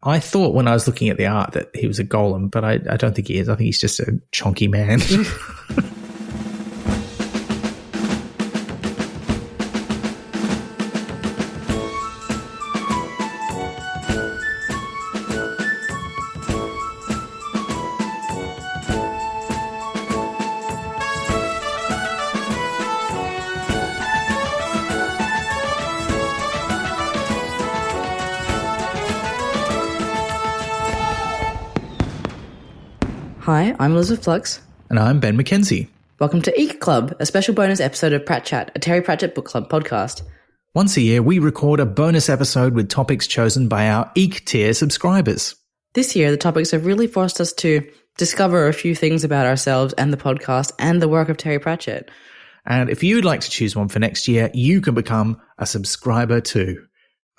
I thought when I was looking at the art that he was a golem, but I don't think he is. I think he's just a chonky man. Hi, I'm Elizabeth Flux. And I'm Ben McKenzie. Welcome to Eeek Club, a special bonus episode of Pratt Chat, a Terry Pratchett Book Club podcast. Once a year, we record a bonus episode with topics chosen by our Eeek tier subscribers. This year, the topics have really forced us to discover a few things about ourselves and the podcast and the work of Terry Pratchett. And if you'd like to choose one for next year, you can become a subscriber too.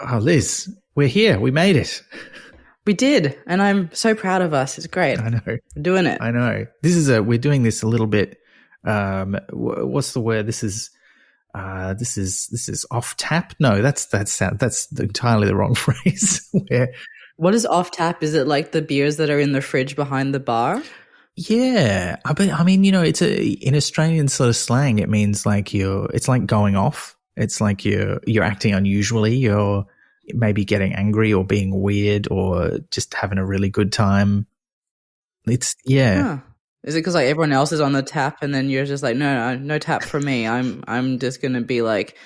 Oh, Liz, we're here. We made it. We did, and I'm so proud of us. It's great. I know. We're doing it. I know. We're doing this a little bit, what's the word? This is off tap. No, that's entirely the wrong phrase. What is off tap? Is it like the beers that are in the fridge behind the bar? Yeah. I mean, you know, in Australian sort of slang, it means like it's like going off. It's like you're acting unusually. You're maybe getting angry or being weird or just having a really good time. It's, yeah. Huh. Is it because like everyone else is on the tap and then you're just like, no tap for me. I'm just going to be like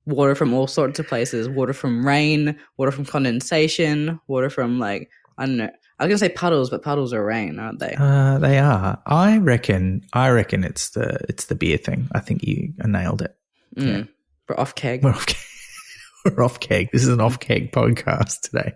water from all sorts of places, water from rain, water from condensation, water from like, I don't know. I was going to say puddles, but puddles are rain, aren't they? They are. I reckon it's the beer thing. I think you nailed it. Yeah. We're off keg. We're off keg. This is an off keg podcast today.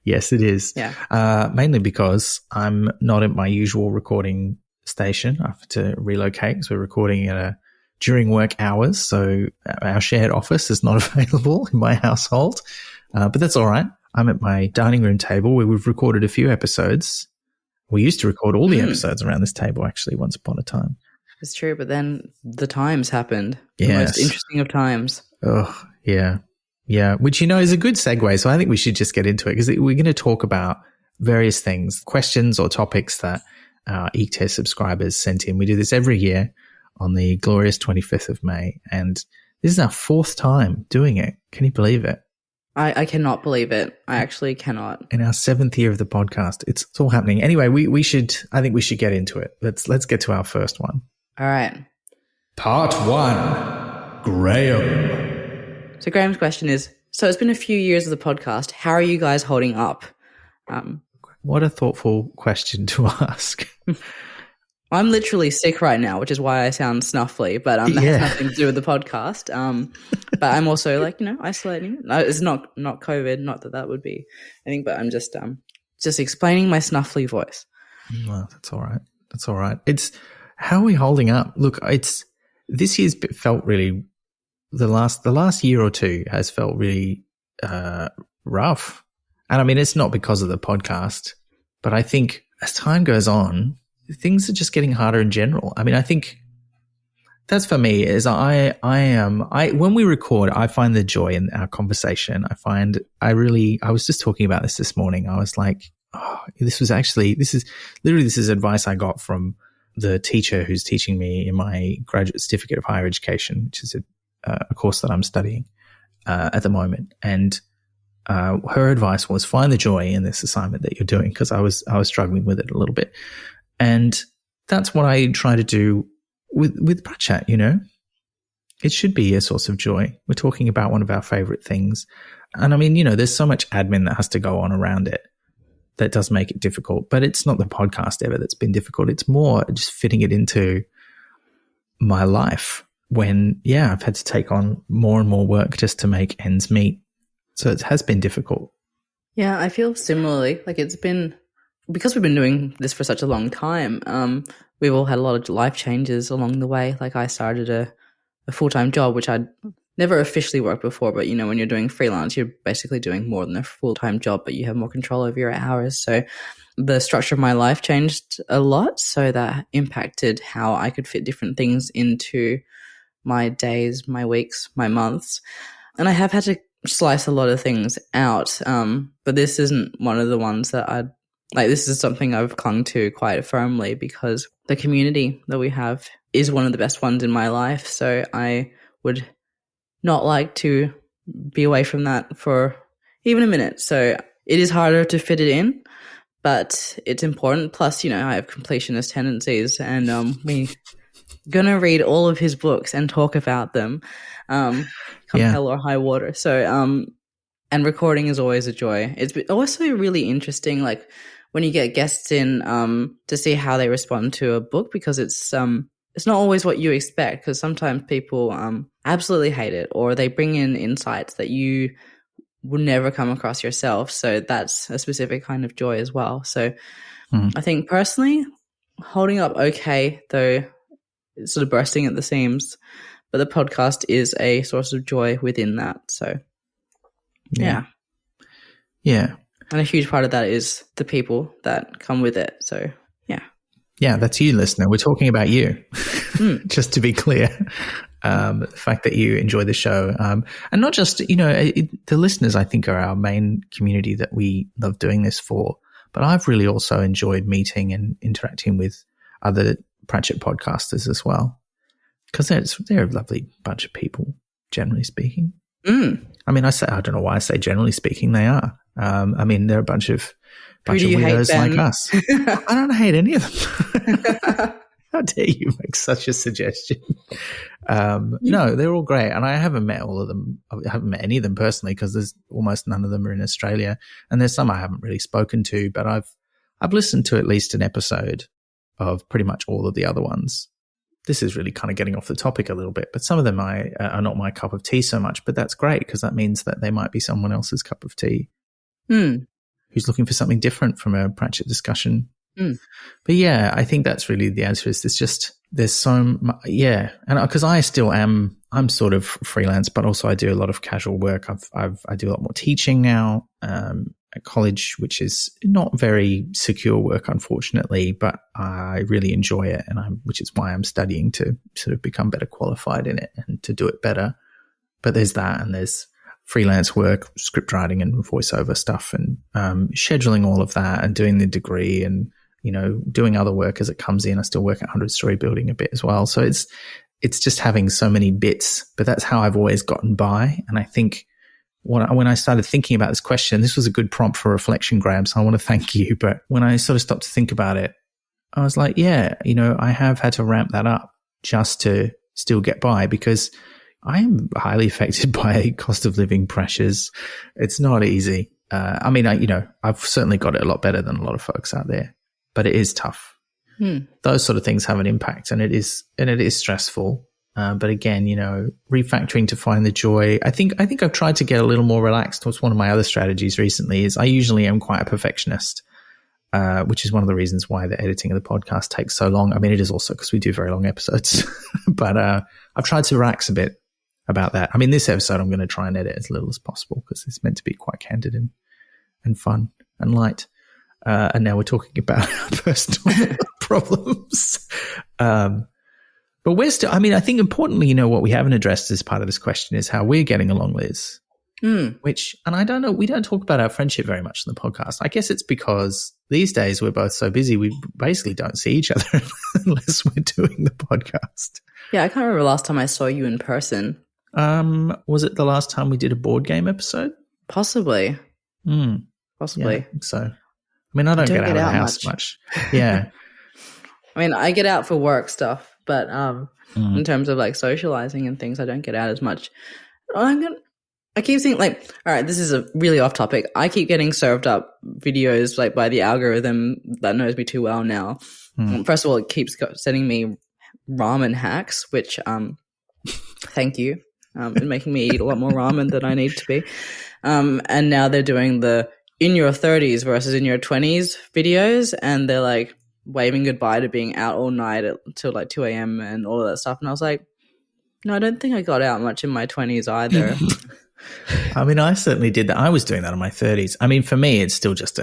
Yes, it is. Yeah. Mainly because I'm not at my usual recording station. I have to relocate because we're recording during work hours. So our shared office is not available in my household. But that's all right. I'm at my dining room table where we've recorded a few episodes. We used to record all the episodes around this table, actually, once upon a time. It's true, but then the times happened. Yes. The most interesting of times. Oh, yeah. Yeah, which, you know, is a good segue. So I think we should just get into it because we're going to talk about various things, questions or topics that our Eeek Tier subscribers sent in. We do this every year on the glorious 25th of May. And this is our fourth time doing it. Can you believe it? I cannot believe it. I actually cannot. In our seventh year of the podcast, it's all happening. Anyway, I think we should get into it. Let's get to our first one. All right. Part 1, Graham. So Graham's question is, so it's been a few years of the podcast. How are you guys holding up? What a thoughtful question to ask. I'm literally sick right now, which is why I sound snuffly, but that has nothing to do with the podcast. But I'm also like, isolating. No, it's not COVID, not that would be anything, but I'm just explaining my snuffly voice. Well, that's all right. That's all right. How are we holding up? Look, this year's felt really, the last year or two has felt really rough. And I mean, it's not because of the podcast, but I think as time goes on, things are just getting harder in general. I mean, I think that's for me is when we record, I find the joy in our conversation. I was just talking about this morning. I was like, oh, this is advice I got from the teacher who's teaching me in my graduate certificate of higher education, which is a course that I'm studying at the moment. And her advice was find the joy in this assignment that you're doing, because I was struggling with it a little bit. And that's what I try to do with Pratt Chat, you know. It should be a source of joy. We're talking about one of our favorite things. And I mean, you know, there's so much admin that has to go on around it that does make it difficult. But it's not the podcast ever that's been difficult. It's more just fitting it into my life when, I've had to take on more and more work just to make ends meet. So it has been difficult. Yeah, I feel similarly. Like it's been, because we've been doing this for such a long time, we've all had a lot of life changes along the way. Like I started a full-time job, which I'd never officially worked before, but you know, when you're doing freelance, you're basically doing more than a full-time job, but you have more control over your hours. So the structure of my life changed a lot. So that impacted how I could fit different things into my days, my weeks, my months. And I have had to slice a lot of things out. But this isn't one of the ones that I'd like. This is something I've clung to quite firmly because the community that we have is one of the best ones in my life. So I would not like to be away from that for even a minute. So it is harder to fit it in, but it's important. Plus, you know, I have completionist tendencies, and we're gonna read all of his books and talk about them, come hell or high water. So, and recording is always a joy. It's also really interesting, like when you get guests in, to see how they respond to a book, because it's not always what you expect. Because sometimes people absolutely hate it, or they bring in insights that you would never come across yourself. So that's a specific kind of joy as well. So I think personally, holding up okay, though it's sort of bursting at the seams, but the podcast is a source of joy within that. So yeah. And a huge part of that is the people that come with it. So yeah, that's you, listener. We're talking about you, just to be clear. The fact that you enjoy the show, and not just, you know, the listeners, I think, are our main community that we love doing this for. But I've really also enjoyed meeting and interacting with other Pratchett podcasters as well, because they're a lovely bunch of people, generally speaking. I mean, I don't know why I say generally speaking, they are. I mean, they're a bunch of weirdos like us. I don't hate any of them. How dare you make such a suggestion? No, they're all great. And I haven't met all of them. I haven't met any of them personally, because there's almost none of them are in Australia. And there's some I haven't really spoken to, but I've listened to at least an episode of pretty much all of the other ones. This is really kind of getting off the topic a little bit, but some of them are not my cup of tea so much, but that's great, because that means that they might be someone else's cup of tea who's looking for something different from a Pratchett discussion. But yeah, I think that's really the answer. Is there's so much, and because I'm sort of freelance, but also I do a lot of casual work. I do a lot more teaching now at college, which is not very secure work, unfortunately, but I really enjoy it, which is why I'm studying to sort of become better qualified in it and to do it better. But there's that, and there's freelance work, script writing and voiceover stuff, and scheduling all of that, and doing the degree, and you know, doing other work as it comes in. I still work at 100 Story Building a bit as well. So it's just having so many bits, but that's how I've always gotten by. And I think when I started thinking about this question, this was a good prompt for reflection, Graham, so I want to thank you. But when I sort of stopped to think about it, I was like, yeah, you know, I have had to ramp that up just to still get by, because I am highly affected by cost of living pressures. It's not easy. I mean, I've certainly got it a lot better than a lot of folks out there, but it is tough. Those sort of things have an impact, and it is stressful. But again, you know, refactoring to find the joy. I think I've tried to get a little more relaxed. What's one of my other strategies recently is I usually am quite a perfectionist, which is one of the reasons why the editing of the podcast takes so long. I mean, it is also because we do very long episodes, but I've tried to relax a bit about that. I mean, this episode I'm going to try and edit as little as possible, because it's meant to be quite candid and fun and light. And now we're talking about personal problems. But we're still, I mean, I think importantly, you know, what we haven't addressed as part of this question is how we're getting along, Liz. Which, and I don't know, we don't talk about our friendship very much in the podcast. I guess it's because these days we're both so busy, we basically don't see each other unless we're doing the podcast. Yeah, I can't remember last time I saw you in person. Was it the last time we did a board game episode? Possibly. Possibly. Yeah, I think so. I mean, I don't get out of the house much. Yeah. I mean, I get out for work stuff, but in terms of like socializing and things, I don't get out as much. I keep seeing, like, all right, this is a really off topic. I keep getting served up videos like by the algorithm that knows me too well now. First of all, it keeps sending me ramen hacks, which thank you. And making me eat a lot more ramen than I need to be. And now they're doing the in your 30s versus in your 20s videos, and they're like waving goodbye to being out all night till like 2 a.m. and all of that stuff. And I was like, no, I don't think I got out much in my 20s either. I mean, I certainly did that. I was doing that in my 30s. I mean, for me, it's still just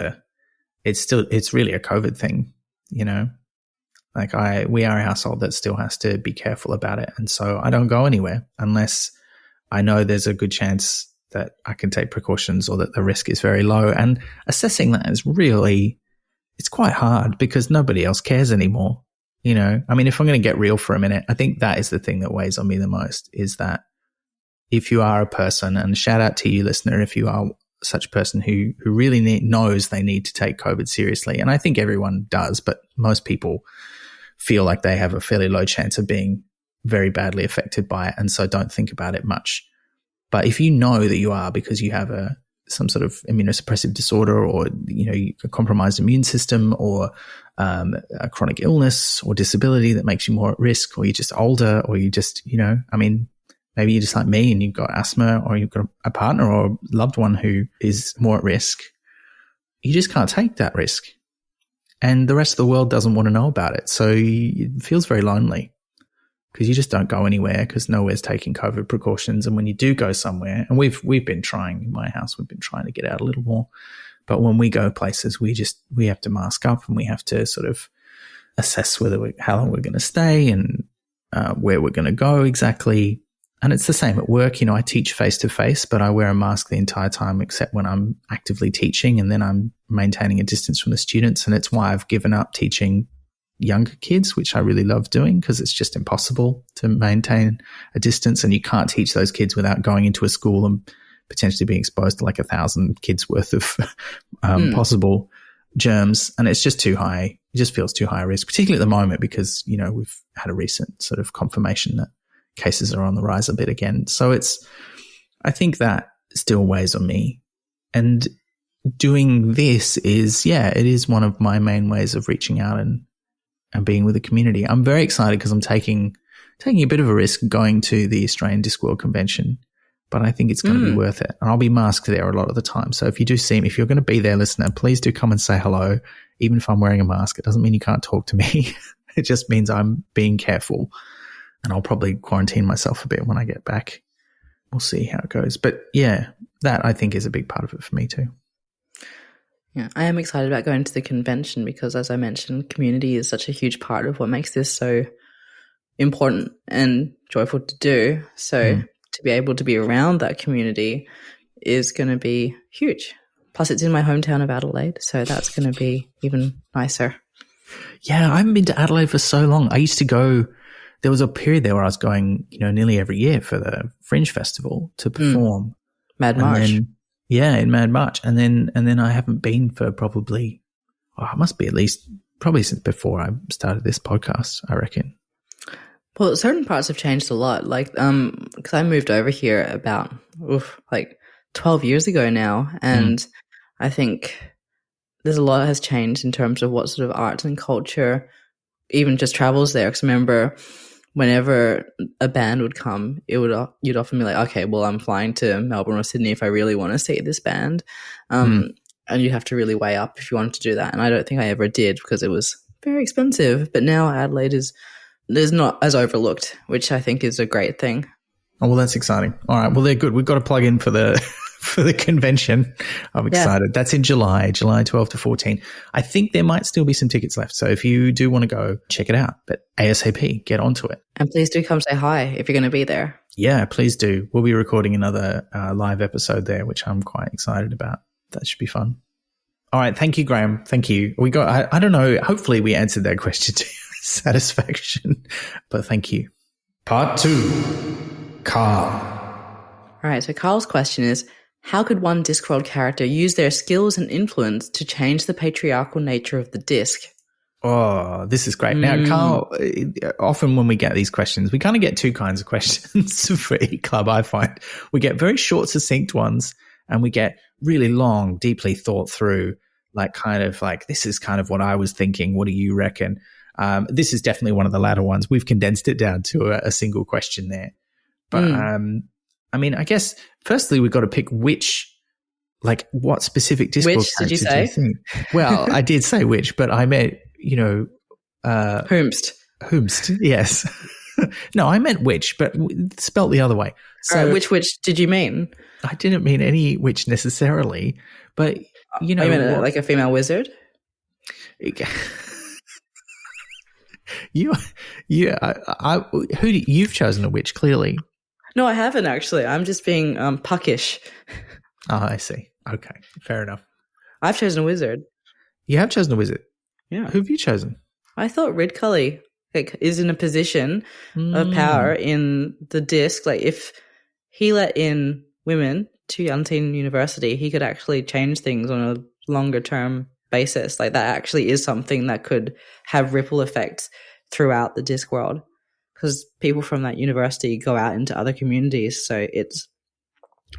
it's really a COVID thing, you know? Like we are a household that still has to be careful about it. And so I don't go anywhere unless I know there's a good chance that I can take precautions or that the risk is very low. And assessing that is really, it's quite hard because nobody else cares anymore. You know, I mean, if I'm going to get real for a minute, I think that is the thing that weighs on me the most, is that if you are a person, and shout out to you, listener, if you are such a person who really knows they need to take COVID seriously, and I think everyone does, but most people feel like they have a fairly low chance of being very badly affected by it, and so don't think about it much. But if you know that you are because you have some sort of immunosuppressive disorder, or a compromised immune system, or a chronic illness or disability that makes you more at risk, or you're just older, or you just maybe you're just like me and you've got asthma, or you've got a partner or a loved one who is more at risk, you just can't take that risk. And the rest of the world doesn't want to know about it. So it feels very lonely because you just don't go anywhere because nowhere's taking COVID precautions. And when you do go somewhere, and we've been trying in my house, we've been trying to get out a little more. But when we go places, we have to mask up, and we have to sort of assess how long we're going to stay and where we're going to go exactly. And it's the same at work. I teach face-to-face, but I wear a mask the entire time except when I'm actively teaching, and then I'm maintaining a distance from the students. And it's why I've given up teaching younger kids, which I really love doing, because it's just impossible to maintain a distance. And you can't teach those kids without going into a school and potentially being exposed to like 1,000 kids worth of possible germs. And it's just too high. It just feels too high a risk, particularly at the moment, because, we've had a recent sort of confirmation that cases are on the rise a bit again. So I think that still weighs on me. And doing this is, it is one of my main ways of reaching out and being with the community. I'm very excited because I'm taking a bit of a risk going to the Australian Discworld Convention, but I think it's going to be worth it. And I'll be masked there a lot of the time. So if you do see me, if you're going to be there, listener, please do come and say hello. Even if I'm wearing a mask, it doesn't mean you can't talk to me. It just means I'm being careful. And I'll probably quarantine myself a bit when I get back. We'll see how it goes. But yeah, that I think is a big part of it for me too. Yeah, I am excited about going to the convention because, as I mentioned, community is such a huge part of what makes this so important and joyful to do. So to be able to be around that community is going to be huge. Plus, it's in my hometown of Adelaide, so that's going to be even nicer. Yeah, I haven't been to Adelaide for so long. I used to go. There was a period there where I was going, nearly every year for the Fringe Festival to perform. Mad March. In Mad March. And then I haven't been for probably, it must be at least probably since before I started this podcast, I reckon. Well, certain parts have changed a lot. Like, because I moved over here about 12 years ago now, and I think there's a lot that has changed in terms of what sort of arts and culture even just travels there. Because I remember whenever a band would come, you'd often be like, okay, well, I'm flying to Melbourne or Sydney if I really want to see this band. And you have to really weigh up if you wanted to do that. And I don't think I ever did because it was very expensive. But now Adelaide is not as overlooked, which I think is a great thing. Oh, well, that's exciting. All right. Well, they're good. We've got to plug in for the convention. I'm excited. That's in July 12 to 14. I think there might still be some tickets left. So if you do want to go, check it out. But ASAP, get onto it. And please do come say hi if you're going to be there. Yeah, please do. We'll be recording another live episode there, which I'm quite excited about. That should be fun. All right. Thank you, Graham. Thank you. We got, I don't know, hopefully we answered that question to your satisfaction, but thank you. Part 2, Carl. All right. So Carl's question is, how could one Discworld character use their skills and influence to change the patriarchal nature of the disc? Oh, this is great. Now, Carl, often when we get these questions, we kind of get two kinds of questions for Eeek Club, I find. We get very short, succinct ones, and we get really long, deeply thought through, this is kind of what I was thinking. What do you reckon? This is definitely one of the latter ones. We've condensed it down to a single question there. But, I guess, firstly, we've got to pick what specific Discord which did you say? Do you think? Well, I did say which, but I meant, whomst. Whomst, yes. No, I meant which, but spelt the other way. So which did you mean? I didn't mean any which necessarily, but, you meant like a female wizard? You've chosen a witch, clearly. No, I haven't actually. I'm just being puckish. Oh, I see. Okay, fair enough. I've chosen a wizard. You have chosen a wizard. Yeah. Who have you chosen? I thought Red Cully is in a position of power in the disc. Like if he let in women to Unseen University, he could actually change things on a longer term basis. Like that actually is something that could have ripple effects throughout the disc world, because people from that university go out into other communities. So it's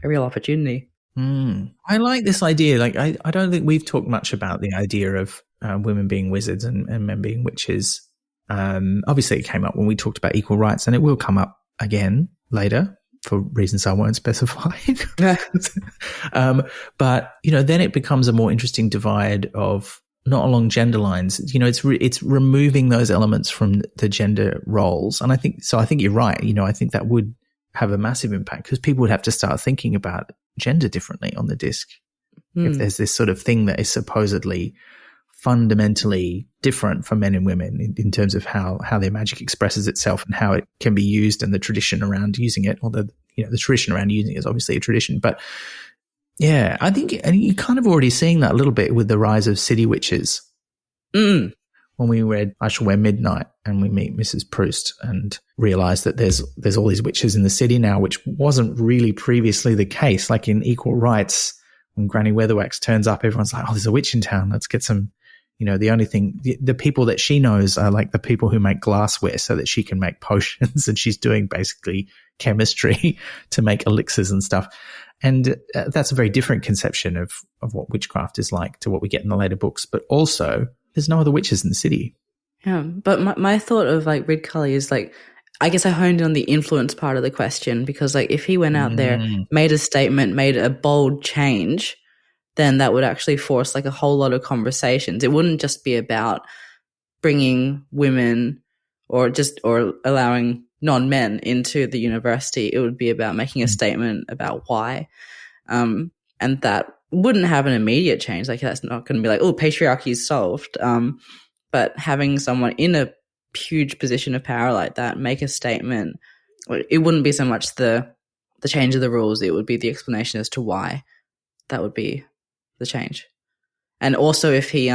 a real opportunity. I like this idea. Like, I don't think we've talked much about the idea of women being wizards and men being witches. Obviously, it came up when we talked about equal rights, and it will come up again later for reasons I won't specify. But, then it becomes a more interesting divide of not along gender lines. It's removing those elements from the gender roles. And I think you're right. I think that would have a massive impact, because people would have to start thinking about gender differently on the disc. If there's this sort of thing that is supposedly fundamentally different for men and women in terms of how their magic expresses itself and how it can be used, and the tradition around using it, or the tradition around using it is obviously a tradition. But yeah, I think you're kind of already seeing that a little bit with the rise of city witches. When we read I Shall Wear Midnight and we meet Mrs. Proust and realize that there's all these witches in the city now, which wasn't really previously the case. Like in Equal Rights, when Granny Weatherwax turns up, everyone's like, oh, there's a witch in town. Let's get some, the only thing, the people that she knows are like the people who make glassware so that she can make potions, and she's doing basically chemistry to make elixirs and stuff. And that's a very different conception of what witchcraft is like to what we get in the later books. But also, there's no other witches in the city. Yeah, but my thought of like Red Cully is like, I guess I honed in on the influence part of the question, because like if he went out there, made a statement, made a bold change, then that would actually force like a whole lot of conversations. It wouldn't just be about bringing women or allowing non-men into the university. It would be about making a statement about why. And that wouldn't have an immediate change. Like that's not going to be like, oh, patriarchy is solved. But having someone in a huge position of power like that make a statement, it wouldn't be so much the change of the rules. It would be the explanation as to why that would be the change. And also if he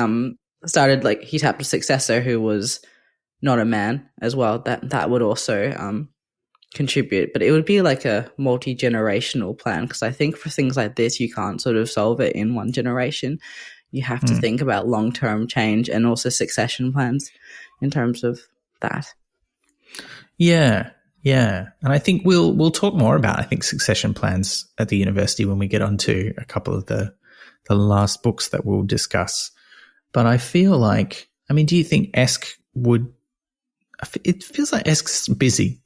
started, like he tapped a successor who was not a man as well, that would also contribute. But it would be like a multi-generational plan, because I think for things like this you can't sort of solve it in one generation. You have to think about long-term change and also succession plans in terms of that. Yeah. And I think we'll talk more about, succession plans at the university when we get onto a couple of the last books that we'll discuss. But I feel like, do you think Esk would – it feels like Esk's busy.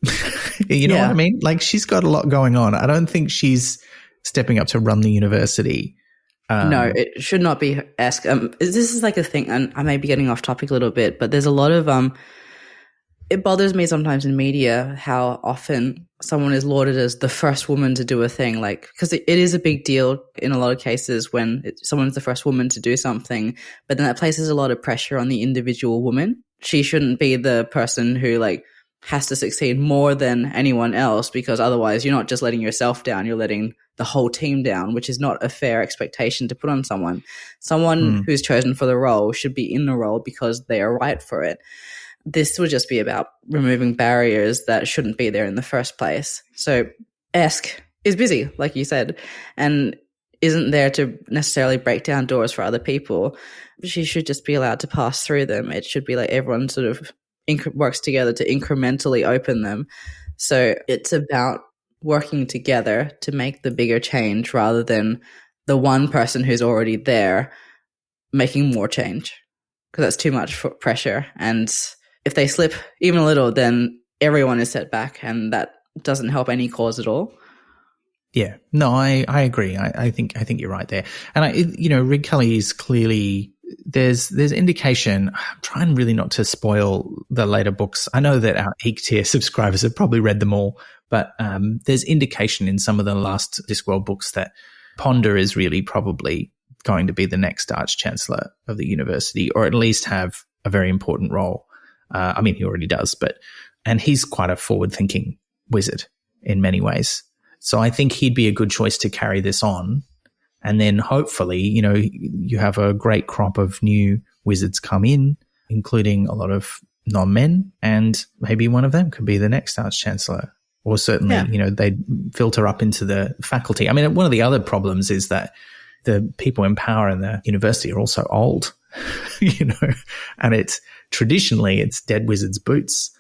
You know what I mean? Like she's got a lot going on. I don't think she's stepping up to run the university. No, it should not be Esk. This is like a thing, and I may be getting off topic a little bit, but there's a lot of it bothers me sometimes in media how often someone is lauded as the first woman to do a thing, like because it is a big deal in a lot of cases when someone's the first woman to do something, but then that places a lot of pressure on the individual woman. She shouldn't be the person who like has to succeed more than anyone else, because otherwise you're not just letting yourself down, you're letting the whole team down, which is not a fair expectation to put on someone. Someone who's chosen for the role should be in the role because they are right for it. This would just be about removing barriers that shouldn't be there in the first place. So Esk is busy, like you said, and isn't there to necessarily break down doors for other people. She should just be allowed to pass through them. It should be like everyone sort of works together to incrementally open them. So it's about working together to make the bigger change rather than the one person who's already there making more change, because that's too much pressure. And if they slip even a little, then everyone is set back, and that doesn't help any cause at all. Yeah, no, I agree. I think you're right there. And Red Cully is clearly there's indication. I'm trying really not to spoil the later books. I know that our Eeek tier subscribers have probably read them all, but there's indication in some of the last Discworld books that Ponder is really probably going to be the next Arch Chancellor of the university, or at least have a very important role. He already does, and he's quite a forward-thinking wizard in many ways. So I think he'd be a good choice to carry this on. And then hopefully, you have a great crop of new wizards come in, including a lot of non-men, and maybe one of them could be the next Arch-Chancellor. Or certainly, they'd filter up into the faculty. I mean, one of the other problems is that the people in power in the university are also old, and traditionally it's dead wizards' boots.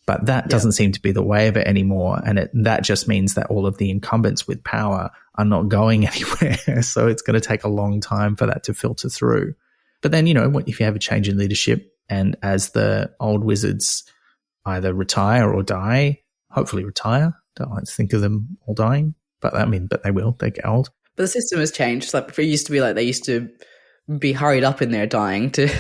But that doesn't seem to be the way of it anymore. And that just means that all of the incumbents with power are not going anywhere. So it's going to take a long time for that to filter through. But then, if you have a change in leadership and as the old wizards either retire or die, hopefully retire. Don't like to think of them all dying, but they will. They get old. But the system has changed. Like before, it used to be like they used to be hurried up in their dying to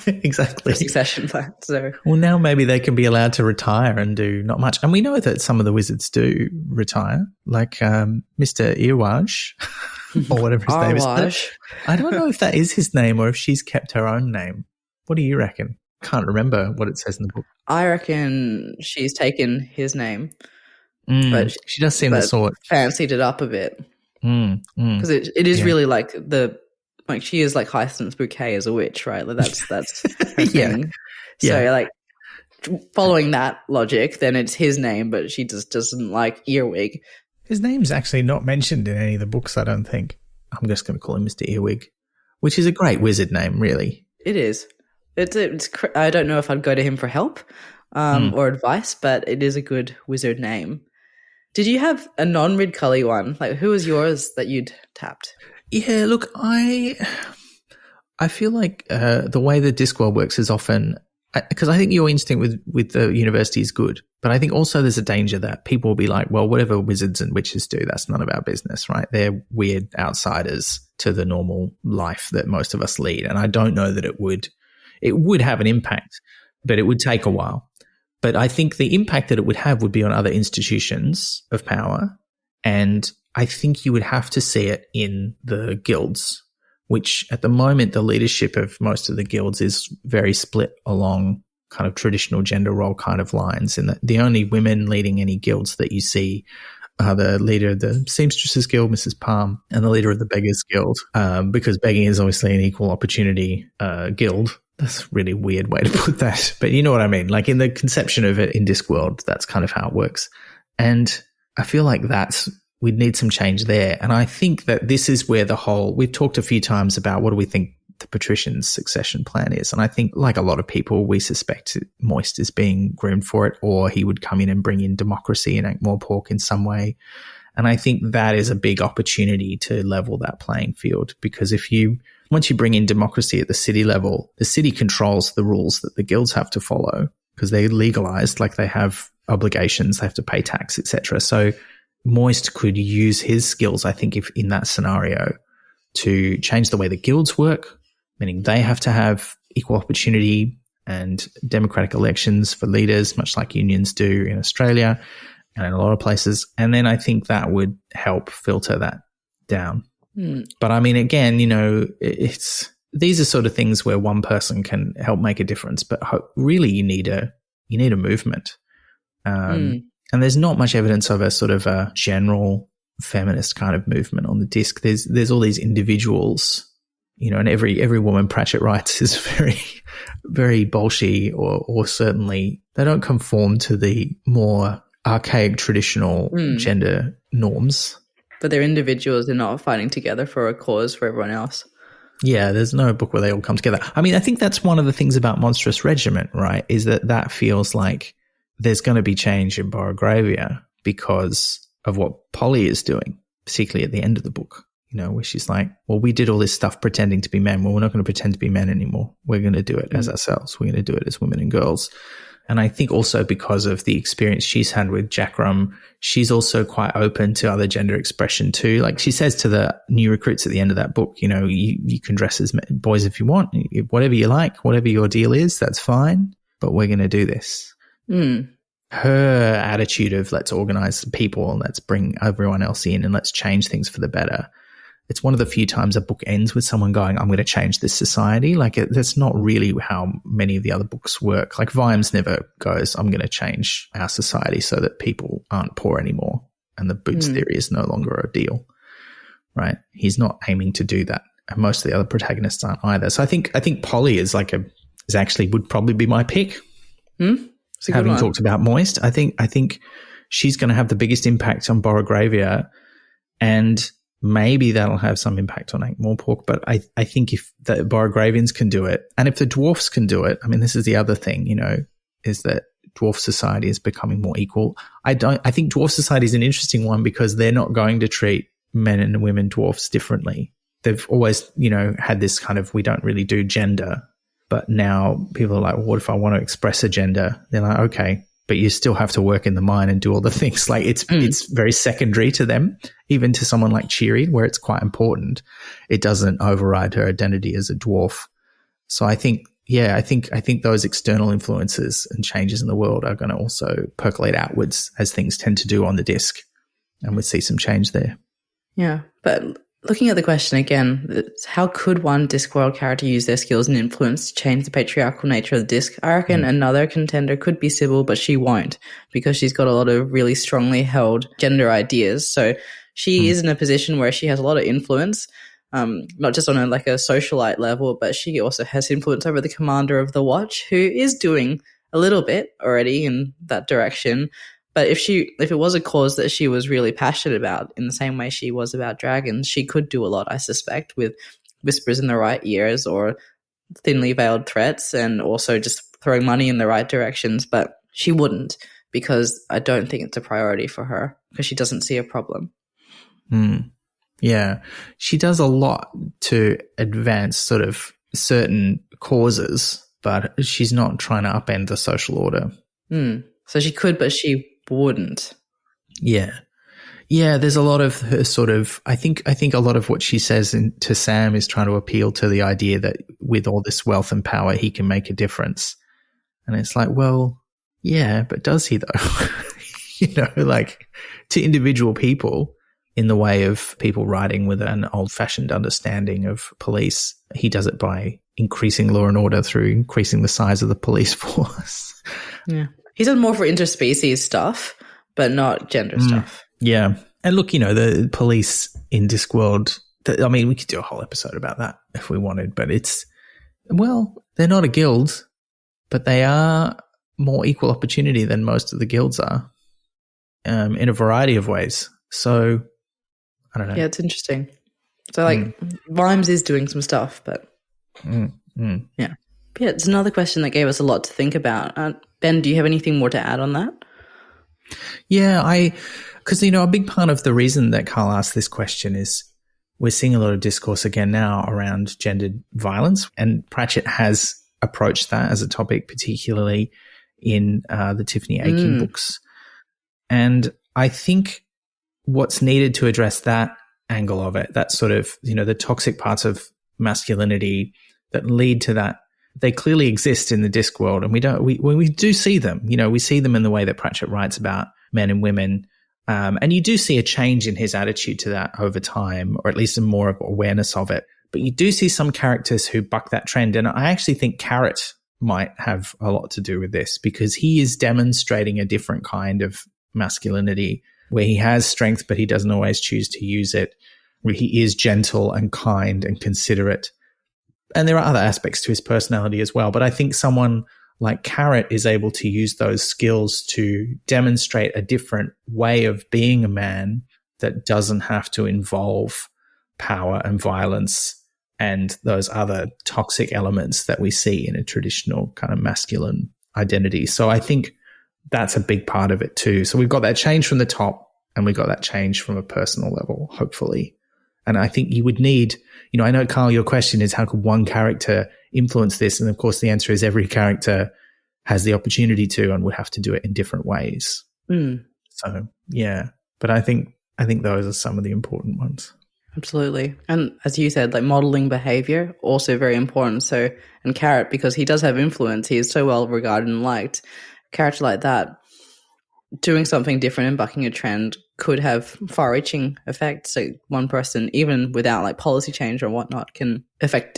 exactly succession plan. So now maybe they can be allowed to retire and do not much. And we know that some of the wizards do retire, like Mr. Earwash or whatever his name is. I don't know if that is his name or if she's kept her own name. What do you reckon? Can't remember what it says in the book. I reckon she's taken his name, but she does seem the sort. Fancied it up a bit because it is really like she is like Hyacinth's bouquet as a witch, right? Like that's her thing. So like following that logic, then it's his name, but she just doesn't like Earwig. His name's actually not mentioned in any of the books, I don't think. I'm just going to call him Mr. Earwig, which is a great wizard name, really. It is. It's I don't know if I'd go to him for help or advice, but it is a good wizard name. Did you have a non-Rid Cully one? Like, who was yours that you'd tapped? Yeah, look, I feel like the way the Discworld works is often because I think your instinct with the university is good, but I think also there's a danger that people will be like, well, whatever wizards and witches do, that's none of our business, right? They're weird outsiders to the normal life that most of us lead, and I don't know that it would have an impact, but it would take a while. But I think the impact that it would have would be on other institutions of power, and I think you would have to see it in the guilds, which at the moment the leadership of most of the guilds is very split along kind of traditional gender role kind of lines. And the only women leading any guilds that you see are the leader of the Seamstresses Guild, Mrs. Palm, and the leader of the Beggars Guild, because begging is obviously an equal opportunity guild. That's a really weird way to put that, but you know what I mean? Like in the conception of it in Discworld, that's kind of how it works. And I feel like we'd need some change there. And I think that this is where we've talked a few times about what do we think the patrician's succession plan is. And I think like a lot of people, we suspect Moist is being groomed for it, or he would come in and bring in democracy and Ankh-Morpork in some way. And I think that is a big opportunity to level that playing field, because once you bring in democracy at the city level, the city controls the rules that the guilds have to follow because they're legalized, like they have obligations, they have to pay tax, etc. So Moist could use his skills, I think, if in that scenario, to change the way the guilds work, meaning they have to have equal opportunity and democratic elections for leaders, much like unions do in Australia and in a lot of places. And then I think that would help filter that down. But I mean, again, these are sort of things where one person can help make a difference, but really you need a movement. And there's not much evidence of a sort of a general feminist kind of movement on the disc. There's all these individuals, and every woman Pratchett writes is very, very bolshy or certainly they don't conform to the more archaic traditional gender norms. But they're individuals, they're not fighting together for a cause for everyone else. Yeah, there's no book where they all come together. I mean, I think that's one of the things about Monstrous Regiment, right, is that feels like there's going to be change in Borogravia because of what Polly is doing, particularly at the end of the book, where she's like, well, we did all this stuff pretending to be men. Well, we're not going to pretend to be men anymore. We're going to do it as ourselves. We're going to do it as women and girls. And I think also because of the experience she's had with Jackram, she's also quite open to other gender expression too. Like she says to the new recruits at the end of that book, you can dress as boys if you want, whatever you like, whatever your deal is, that's fine, but we're going to do this. Her attitude of let's organize the people and let's bring everyone else in and let's change things for the better it's one of the few times a book ends with someone going, I'm going to change this society. Like that's not really how many of the other books work. Like Vimes never goes, I'm going to change our society so that people aren't poor anymore. And the boots theory is no longer a deal, right? He's not aiming to do that. And most of the other protagonists aren't either. So I think Polly is actually would probably be my pick. Having talked about Moist, I think she's going to have the biggest impact on Borogravia, and maybe that'll have some impact on Ankh-Morpork. But I think if the Borogravians can do it, and if the dwarfs can do it, I mean, this is the other thing, is that dwarf society is becoming more equal. I think dwarf society is an interesting one because they're not going to treat men and women dwarfs differently. They've always, had this kind of, we don't really do gender. But now people are like, well, what if I want to express a gender? They're like, okay, but you still have to work in the mine and do all the things. Like it's very secondary to them, even to someone like Cheery, where it's quite important. It doesn't override her identity as a dwarf. So I think those external influences and changes in the world are going to also percolate outwards as things tend to do on the disc. And we'll see some change there. Yeah, but looking at the question again, how could one Discworld character use their skills and influence to change the patriarchal nature of the disc? I reckon another contender could be Sybil, but she won't because she's got a lot of really strongly held gender ideas. So she is in a position where she has a lot of influence, not just on a socialite level, but she also has influence over the commander of the Watch, who is doing a little bit already in that direction. But if it was a cause that she was really passionate about, in the same way she was about dragons, she could do a lot, I suspect, with whispers in the right ears or thinly veiled threats, and also just throwing money in the right directions. But she wouldn't, because I don't think it's a priority for her, because she doesn't see a problem. Yeah. She does a lot to advance sort of certain causes, but she's not trying to upend the social order. So she could, but she wouldn't. Yeah, there's a lot of her sort of, I think a lot of what she says to Sam is trying to appeal to the idea that with all this wealth and power, he can make a difference. And it's like, well, yeah, but does he though? To individual people, in the way of people writing with an old-fashioned understanding of police, he does it by increasing law and order through increasing the size of the police force. Yeah. He's done more for interspecies stuff, but not gender stuff. Yeah. And look, the police in Discworld, we could do a whole episode about that if we wanted, but they're not a guild, but they are more equal opportunity than most of the guilds are in a variety of ways. So, I don't know. Yeah, it's interesting. So, Vimes is doing some stuff, but yeah. Yeah, it's another question that gave us a lot to think about. Ben, do you have anything more to add on that? Yeah, because, a big part of the reason that Carl asked this question is we're seeing a lot of discourse again now around gendered violence, and Pratchett has approached that as a topic, particularly in the Tiffany Aching books. And I think what's needed to address that angle of it, that sort of, the toxic parts of masculinity that lead to that, they clearly exist in the disc world, and we do see them. We see them in the way that Pratchett writes about men and women, and you do see a change in his attitude to that over time, or at least a more awareness of it. But you do see some characters who buck that trend, and I actually think Carrot might have a lot to do with this, because he is demonstrating a different kind of masculinity where he has strength, but he doesn't always choose to use it, where he is gentle and kind and considerate. And there are other aspects to his personality as well. But I think someone like Carrot is able to use those skills to demonstrate a different way of being a man that doesn't have to involve power and violence and those other toxic elements that we see in a traditional kind of masculine identity. So I think that's a big part of it too. So we've got that change from the top, and we've got that change from a personal level, hopefully. And I think you would need, I know, Carl, your question is how could one character influence this? And of course, the answer is every character has the opportunity to and would have to do it in different ways. So, yeah. But I think those are some of the important ones. Absolutely. And as you said, modeling behavior, also very important. So, and Carrot, because he does have influence, he is so well regarded and liked. A character like that, doing something different and bucking a trend could have far-reaching effects. So one person, even without like policy change or whatnot, can affect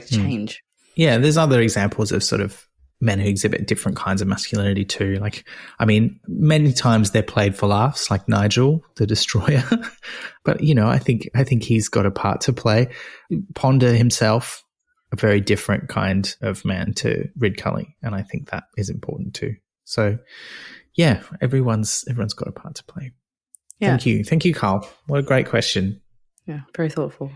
change. Yeah, there's other examples of sort of men who exhibit different kinds of masculinity too. Like, I mean, many times they're played for laughs, like Nigel, the destroyer. But, you know, I think he's got a part to play. Ponder himself, a very different kind of man to Rid Cully, and I think that is important too. So, yeah, everyone's got a part to play. Yeah. Thank you, Carl. What a great question. Yeah, very thoughtful.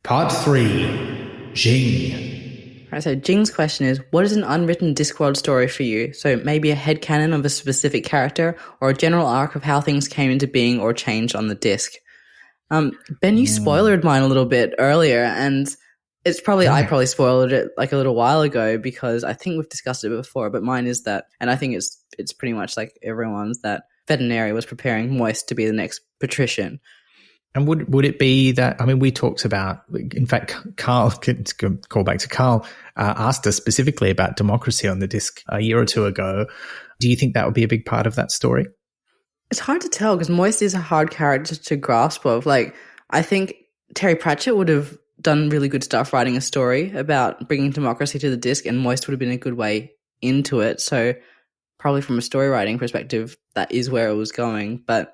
Part 3, Jing. All right, so Jing's question is, what is an unwritten Discworld story for you? So maybe a headcanon of a specific character or a general arc of how things came into being or changed on the disc. Ben, you spoiled mine a little bit earlier, and it's probably I probably spoiled it like a little while ago because I think we've discussed it before, but mine is that, and I think it's pretty much like everyone's, that Veterinary was preparing Moist to be the next patrician. And would it be that, I mean, we talked about, in fact, Carl, to call back to Carl, asked us specifically about democracy on the disc a year or two ago. Do you think that would be a big part of that story? It's hard to tell because Moist is a hard character to grasp of. Like, I think Terry Pratchett would have done really good stuff writing a story about bringing democracy to the disc, and Moist would have been a good way into it. So probably from a story writing perspective, that is where it was going. But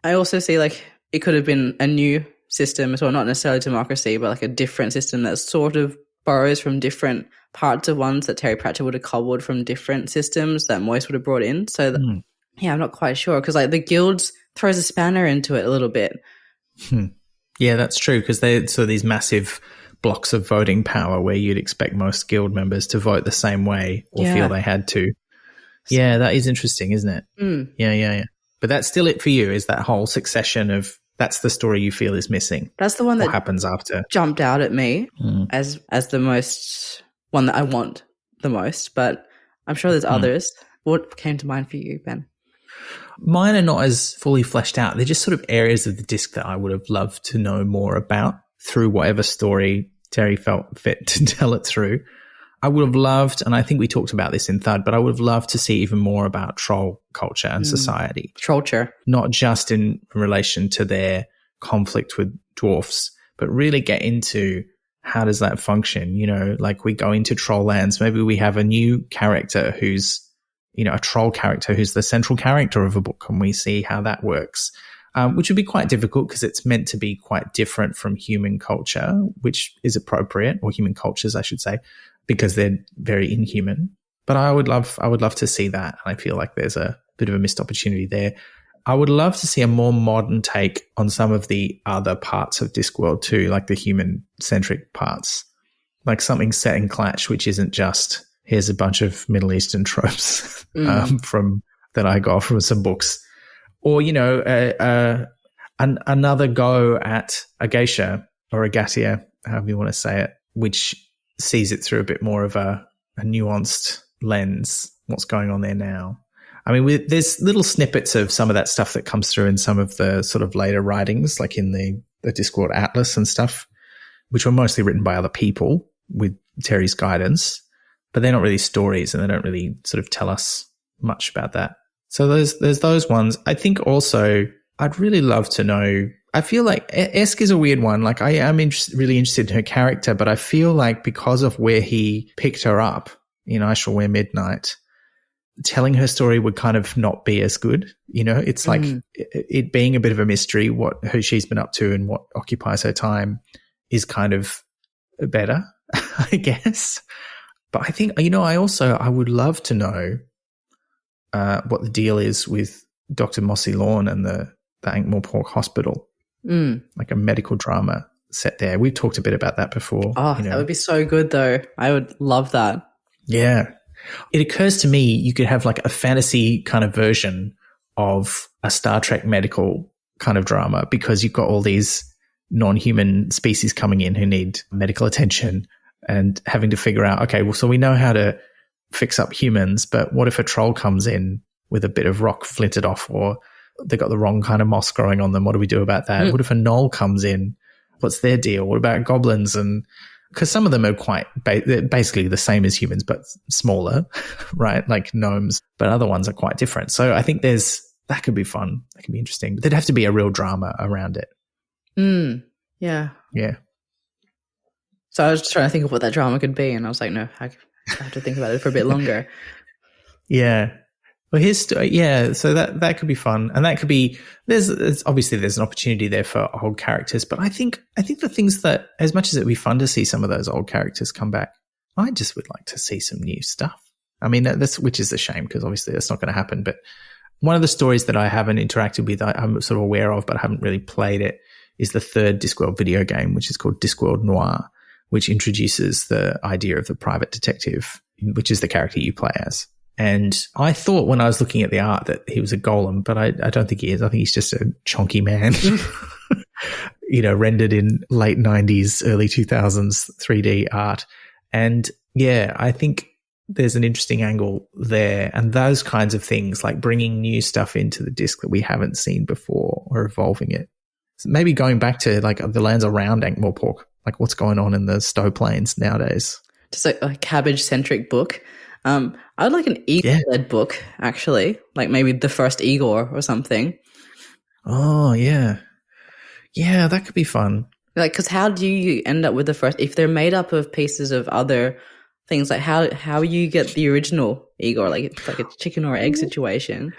I also see like it could have been a new system as well, not necessarily democracy, but like a different system that sort of borrows from different parts of ones that Terry Pratchett would have cobbled from different systems that Moist would have brought in. So that, yeah, I'm not quite sure because like the guilds throws a spanner into it a little bit. Yeah, that's true because they're so these massive blocks of voting power where you'd expect most guild members to vote the same way or feel they had to. Yeah, that is interesting, isn't it? Yeah. But that's still it for you, is that whole succession of, that's the story you feel is missing. That's the one that happens after. Jumped out at me as the most one that I want the most, but I'm sure there's others. What came to mind for you, Ben? Mine are not as fully fleshed out. They're just sort of areas of the disc that I would have loved to know more about through whatever story Terry felt fit to tell it through. I would have loved, and I think we talked about this in Thud, but I would have loved to see even more about troll culture and society. Trollture. Not just in relation to their conflict with dwarfs, but really get into how does that function? You know, like we go into troll lands, maybe we have a new character who's, you know, a troll character who's the central character of a book, and we see how that works, which would be quite difficult because it's meant to be quite different from human culture, which is appropriate, or human cultures, I should say, because they're very inhuman. But I would love to see that. And I feel like there's a bit of a missed opportunity there. I would love to see a more modern take on some of the other parts of Discworld too, like the human-centric parts, like something set in Clatch, which isn't just here's a bunch of Middle Eastern tropes from that I got from some books, or you know, another go at a geisha or a Gatia, however you want to say it, which sees it through a bit more of a nuanced lens. What's going on there now? I mean, there's little snippets of some of that stuff that comes through in some of the sort of later writings, like in the Discworld Atlas and stuff, which were mostly written by other people with Terry's guidance, but they're not really stories and they don't really sort of tell us much about that. So there's those ones. I think also I'd really love to know, I feel like Esk is a weird one. Like I am really interested in her character, but I feel like because of where he picked her up in I Shall Wear Midnight, telling her story would kind of not be as good. You know, it's like it being a bit of a mystery, who she's been up to and what occupies her time is kind of better, I guess. But I think, you know, I would love to know what the deal is with Dr. Mossy Lawn and the Ankh-Morpork Hospital, like a medical drama set there. We've talked a bit about that before. Oh, you know. That would be so good though. I would love that. Yeah. It occurs to me you could have like a fantasy kind of version of a Star Trek medical kind of drama, because you've got all these non-human species coming in who need medical attention and having to figure out, okay, well, so we know how to fix up humans, but what if a troll comes in with a bit of rock flinted off, or they got the wrong kind of moss growing on them? What do we do about that? What if a gnoll comes in? What's their deal? What about goblins? And because some of them are quite they're basically the same as humans, but smaller, right? Like gnomes, but other ones are quite different. So I think that could be fun. That could be interesting. But there'd have to be a real drama around it. Yeah. Yeah. So I was just trying to think of what that drama could be, and I was like, no, I have to think about it for a bit longer. Yeah. Well, so that could be fun, and that could be there's obviously there's an opportunity there for old characters, but I think the things that, as much as it would be fun to see some of those old characters come back, I just would like to see some new stuff. I mean, which is a shame because obviously that's not going to happen. But one of the stories that I haven't interacted with, I'm sort of aware of, but I haven't really played it, is the third Discworld video game, which is called Discworld Noir, which introduces the idea of the private detective, which is the character you play as. And I thought when I was looking at the art that he was a golem, but I don't think he is. I think he's just a chonky man, rendered in late 90s, early 2000s 3D art. And yeah, I think there's an interesting angle there. And those kinds of things, like bringing new stuff into the disc that we haven't seen before or evolving it. So maybe going back to like the lands around Ankh-Morpork, like what's going on in the Stowe Plains nowadays. Just a cabbage-centric book. I'd like an Eeek-led book, actually, like maybe the first Igor or something. Oh, yeah. Yeah, that could be fun. Like, because how do you end up with the first, if they're made up of pieces of other things, like how you get the original Igor, like it's like a chicken or egg situation.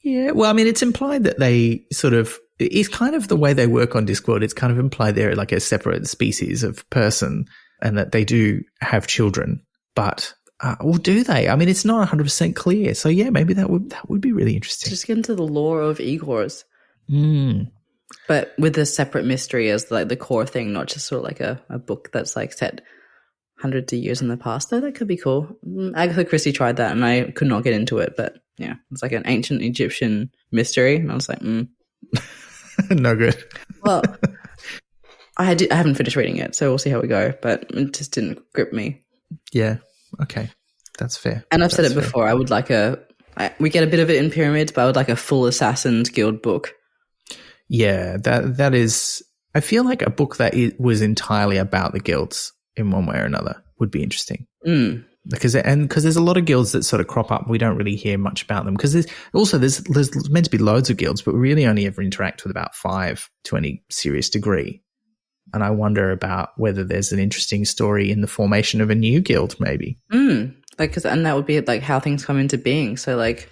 Yeah, well, I mean, it's implied that they sort of, it's kind of the way they work on Discworld. It's kind of implied they're like a separate species of person and that they do have children, but or do they? I mean, it's not 100% clear. So yeah, maybe that would be really interesting. Just get into the lore of Igors. Mm. But with a separate mystery as like the core thing, not just sort of like a book that's like set hundreds of years in the past. Though that could be cool. Agatha Christie tried that and I could not get into it, but yeah, it's like an ancient Egyptian mystery. And I was like, no good. Well, I haven't finished reading it, so we'll see how we go, but it just didn't grip me. Yeah. Okay. That's fair. And I've said it before, I would like we get a bit of it in Pyramids, but I would like a full Assassin's Guild book. Yeah, that is, I feel like a book that was entirely about the guilds in one way or another would be interesting. Because there's a lot of guilds that sort of crop up. We don't really hear much about them because there's meant to be loads of guilds, but we really only ever interact with about 5 to any serious degree. And I wonder about whether there's an interesting story in the formation and that would be like how things come into being. So like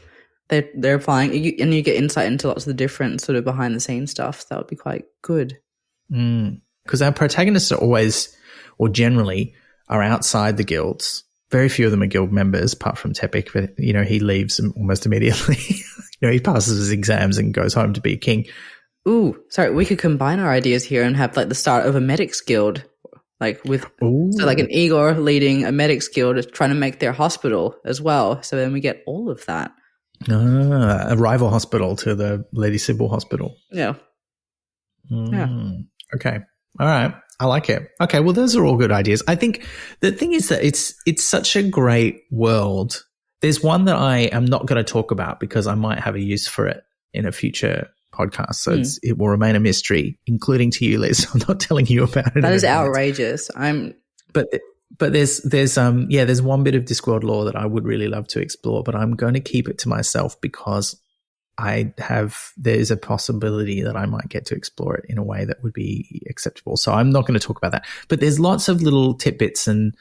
they're applying, and you get insight into lots of the different sort of behind the scenes stuff. So that would be quite good. Because our protagonists are always, or generally, are outside the guilds. Very few of them are guild members, apart from Tepik, but he leaves almost immediately. He passes his exams and goes home to be a king. Ooh, sorry, we could combine our ideas here and have like the start of a medics guild, like so like an Igor leading a medics guild trying to make their hospital as well. So then we get all of that. A rival hospital to the Lady Sybil Hospital. Yeah. Yeah. Okay. All right. I like it. Okay. Well, those are all good ideas. I think the thing is that it's such a great world. There's one that I am not going to talk about because I might have a use for it in a future podcast. So it will remain a mystery, including to you, Liz. I'm not telling you about it. That is outrageous. But there's one bit of Discworld lore that I would really love to explore, but I'm going to keep it to myself because there's a possibility that I might get to explore it in a way that would be acceptable. So I'm not going to talk about that. But there's lots of little tidbits and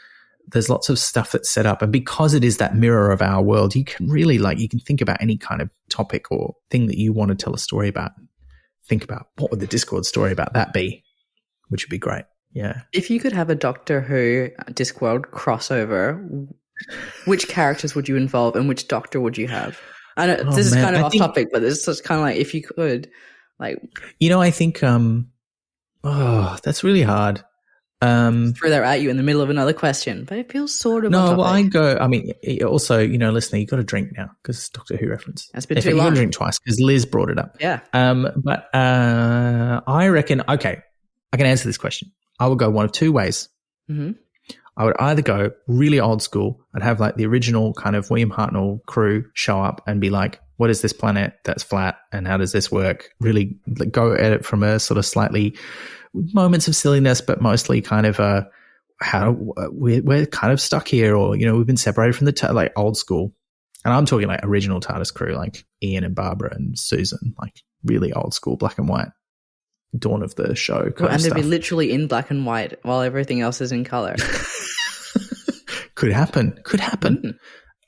there's lots of stuff that's set up. And because it is that mirror of our world, you can really you can think about any kind of topic or thing that you want to tell a story about. Think about what would the Discworld story about that be, which would be great. Yeah. If you could have a Doctor Who Discworld crossover, which characters would you involve and which Doctor would you have? I know this is kind of off topic, but it's just kind of like if you could, like. I think, that's really hard. Throw that at you in the middle of another question, but it feels sort of. No, well, also, listener, you got to drink now because it's Doctor Who reference. That's been too long. You got to drink twice because Liz brought it up. Yeah. But I reckon, okay, I can answer this question. I would go one of two ways. Mm-hmm. I would either go really old school and have like the original kind of William Hartnell crew show up and be like, what is this planet that's flat and how does this work? Really go at it from a sort of slightly moments of silliness, but mostly kind of how we're kind of stuck here, or we've been separated from the like old school, and I'm talking like original TARDIS crew, like Ian and Barbara and Susan, like really old school black and white, dawn of the show kind and of they'd stuff. be literally in black and white while everything else is in color. Could happen.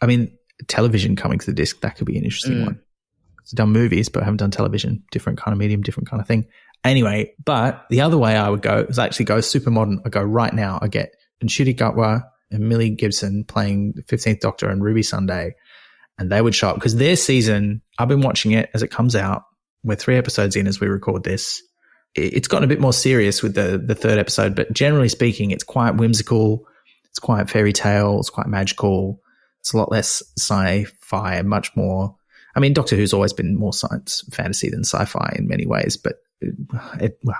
I mean, television coming to the disc, that could be an interesting one. I've done movies, but I haven't done television. Different kind of medium, different kind of thing. Anyway, but the other way I would go is actually go super modern. I go right now. I get Ncuti Gatwa and Millie Gibson playing the 15th Doctor and Ruby Sunday, and they would show up because their season, I've been watching it as it comes out. We're 3 episodes in as we record this. It's gotten a bit more serious with the 3rd episode, but generally speaking, it's quite whimsical. It's quite fairy tale. It's quite magical. It's a lot less sci-fi and much more. I mean, Doctor Who's always been more science fantasy than sci-fi in many ways, but well,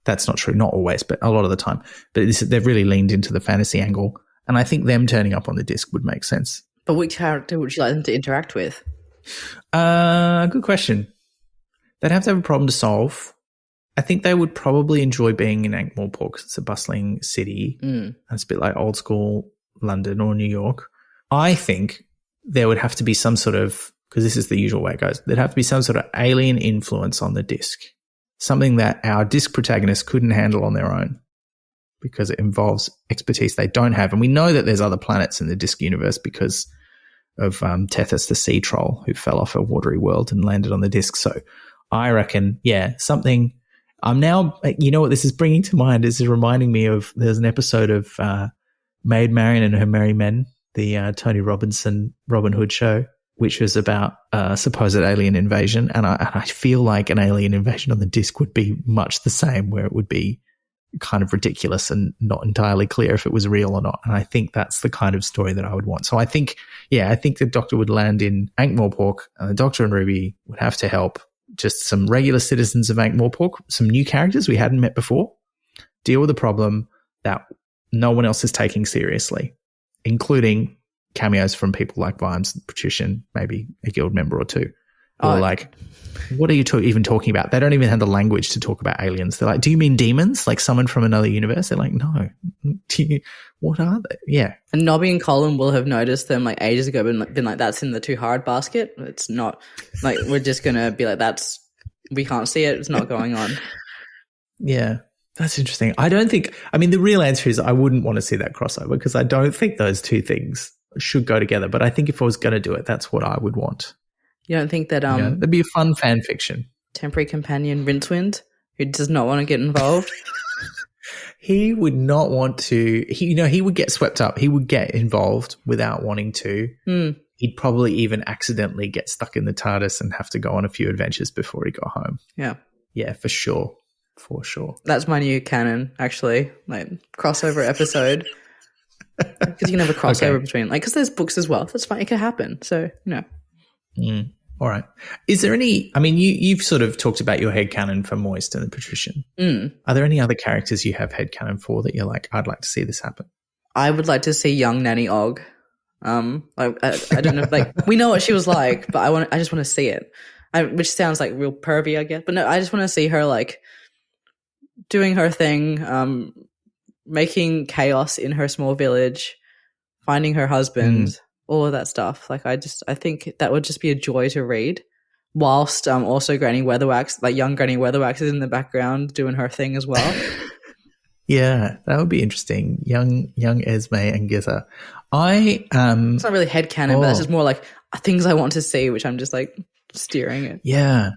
that's not true. Not always, but a lot of the time. But they've really leaned into the fantasy angle, and I think them turning up on the disc would make sense. But which character would you like them to interact with? Good question. They'd have to have a problem to solve. I think they would probably enjoy being in Ankh-Morpork because it's a bustling city. And it's a bit like old school London or New York. I think there would have to be some sort of, because this is the usual way it goes, there'd have to be some sort of alien influence on the disc, something that our disc protagonists couldn't handle on their own because it involves expertise they don't have. And we know that there's other planets in the disc universe because of Tethys the sea troll who fell off a watery world and landed on the disc. So I reckon, something. I'm now, what this is bringing to mind is reminding me of, there's an episode of Maid Marian and Her Merry Men, the Tony Robinson Robin Hood show, which was about supposed alien invasion. And I feel like an alien invasion on the disc would be much the same, where it would be kind of ridiculous and not entirely clear if it was real or not. And I think that's the kind of story that I would want. So I think the Doctor would land in Ankh-Morpork, and the Doctor and Ruby would have to help just some regular citizens of Ankh-Morpork, some new characters we hadn't met before, deal with a problem that no one else is taking seriously, including cameos from people like Vimes, Patrician, maybe a guild member or two. Or like, what are you even talking about? They don't even have the language to talk about aliens. They're like, do you mean demons? Like summoned from another universe? They're like, no. What are they? Yeah. And Nobby and Colin will have noticed them like ages ago, been like, that's in the too hard basket. It's not like, we're just going to be like, we can't see it. It's not going on. Yeah. That's interesting. The real answer is I wouldn't want to see that crossover because I don't think those two things should go together. But I think if I was going to do it, that's what I would want. You don't think that that'd be a fun fan fiction. Temporary companion Rincewind, who does not want to get involved. He would not want to. He would get swept up. He would get involved without wanting to. He'd probably even accidentally get stuck in the TARDIS and have to go on a few adventures before he got home. Yeah, for sure. That's my new canon, actually. Like crossover episode. Because you can have a crossover between, like, because there's books as well. That's fine. It could happen. So All right. Is there any, you've sort of talked about your headcanon for Moist and the Patrician. Are there any other characters you have headcanon for that you're like, I'd like to see this happen? I would like to see young Nanny Og. I don't know, like, we know what she was like, but I just want to see it. Which sounds like real pervy, I guess. But no, I just want to see her, like, doing her thing, making chaos in her small village, finding her husband, all of that stuff. Like, I think that would just be a joy to read, whilst also Granny Weatherwax, like young Granny Weatherwax, is in the background doing her thing as well. Yeah, that would be interesting. Young Esme and Giza. It's not really headcanon, but that's just more like things I want to see, which I'm just like steering it. Yeah.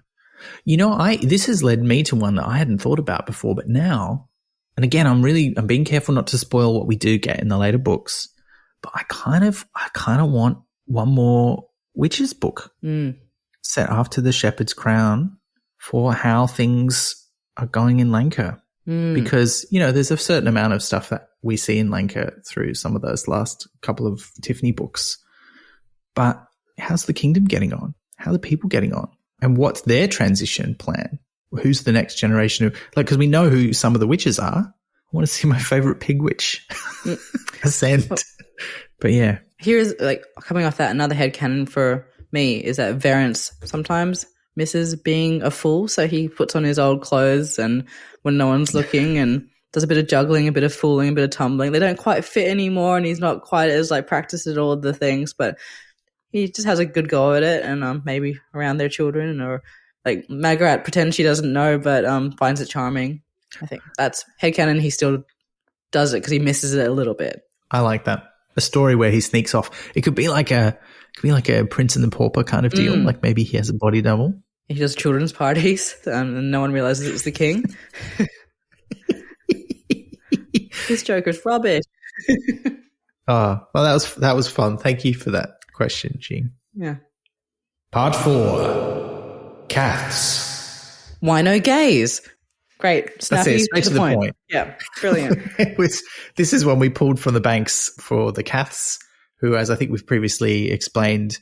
This has led me to one that I hadn't thought about before, but now, and again, I'm being careful not to spoil what we do get in the later books, but I kind of want one more Witches book set after the Shepherd's Crown for how things are going in Lanka. Because, there's a certain amount of stuff that we see in Lanka through some of those last couple of Tiffany books. But how's the kingdom getting on? How are the people getting on? And what's their transition plan? Who's the next generation of, like, because we know who some of the witches are. I want to see my favorite pig witch ascend. But yeah. Here's, like, coming off that, another headcanon for me is that Verence sometimes misses being a fool, so he puts on his old clothes and when no one's looking and does a bit of juggling, a bit of fooling, a bit of tumbling. They don't quite fit anymore, and he's not quite as like practiced at all of the things, but he just has a good go at it, and maybe around their children, or like Margaret pretends she doesn't know, but finds it charming. I think that's headcanon. He still does it because he misses it a little bit. I like that. A story where he sneaks off. It could be like a Prince and the Pauper kind of deal. Like maybe he has a body double. He does children's parties, and no one realizes it's the king. This Joker's rubbish. Oh, well, that was fun. Thank you for that question, Jean. Yeah. Part 4. Caths. Why no gays? Great. Snappy. That's it. Straight to the point. Yeah. Brilliant. This is one we pulled from the banks for the Caths, who, as I think we've previously explained,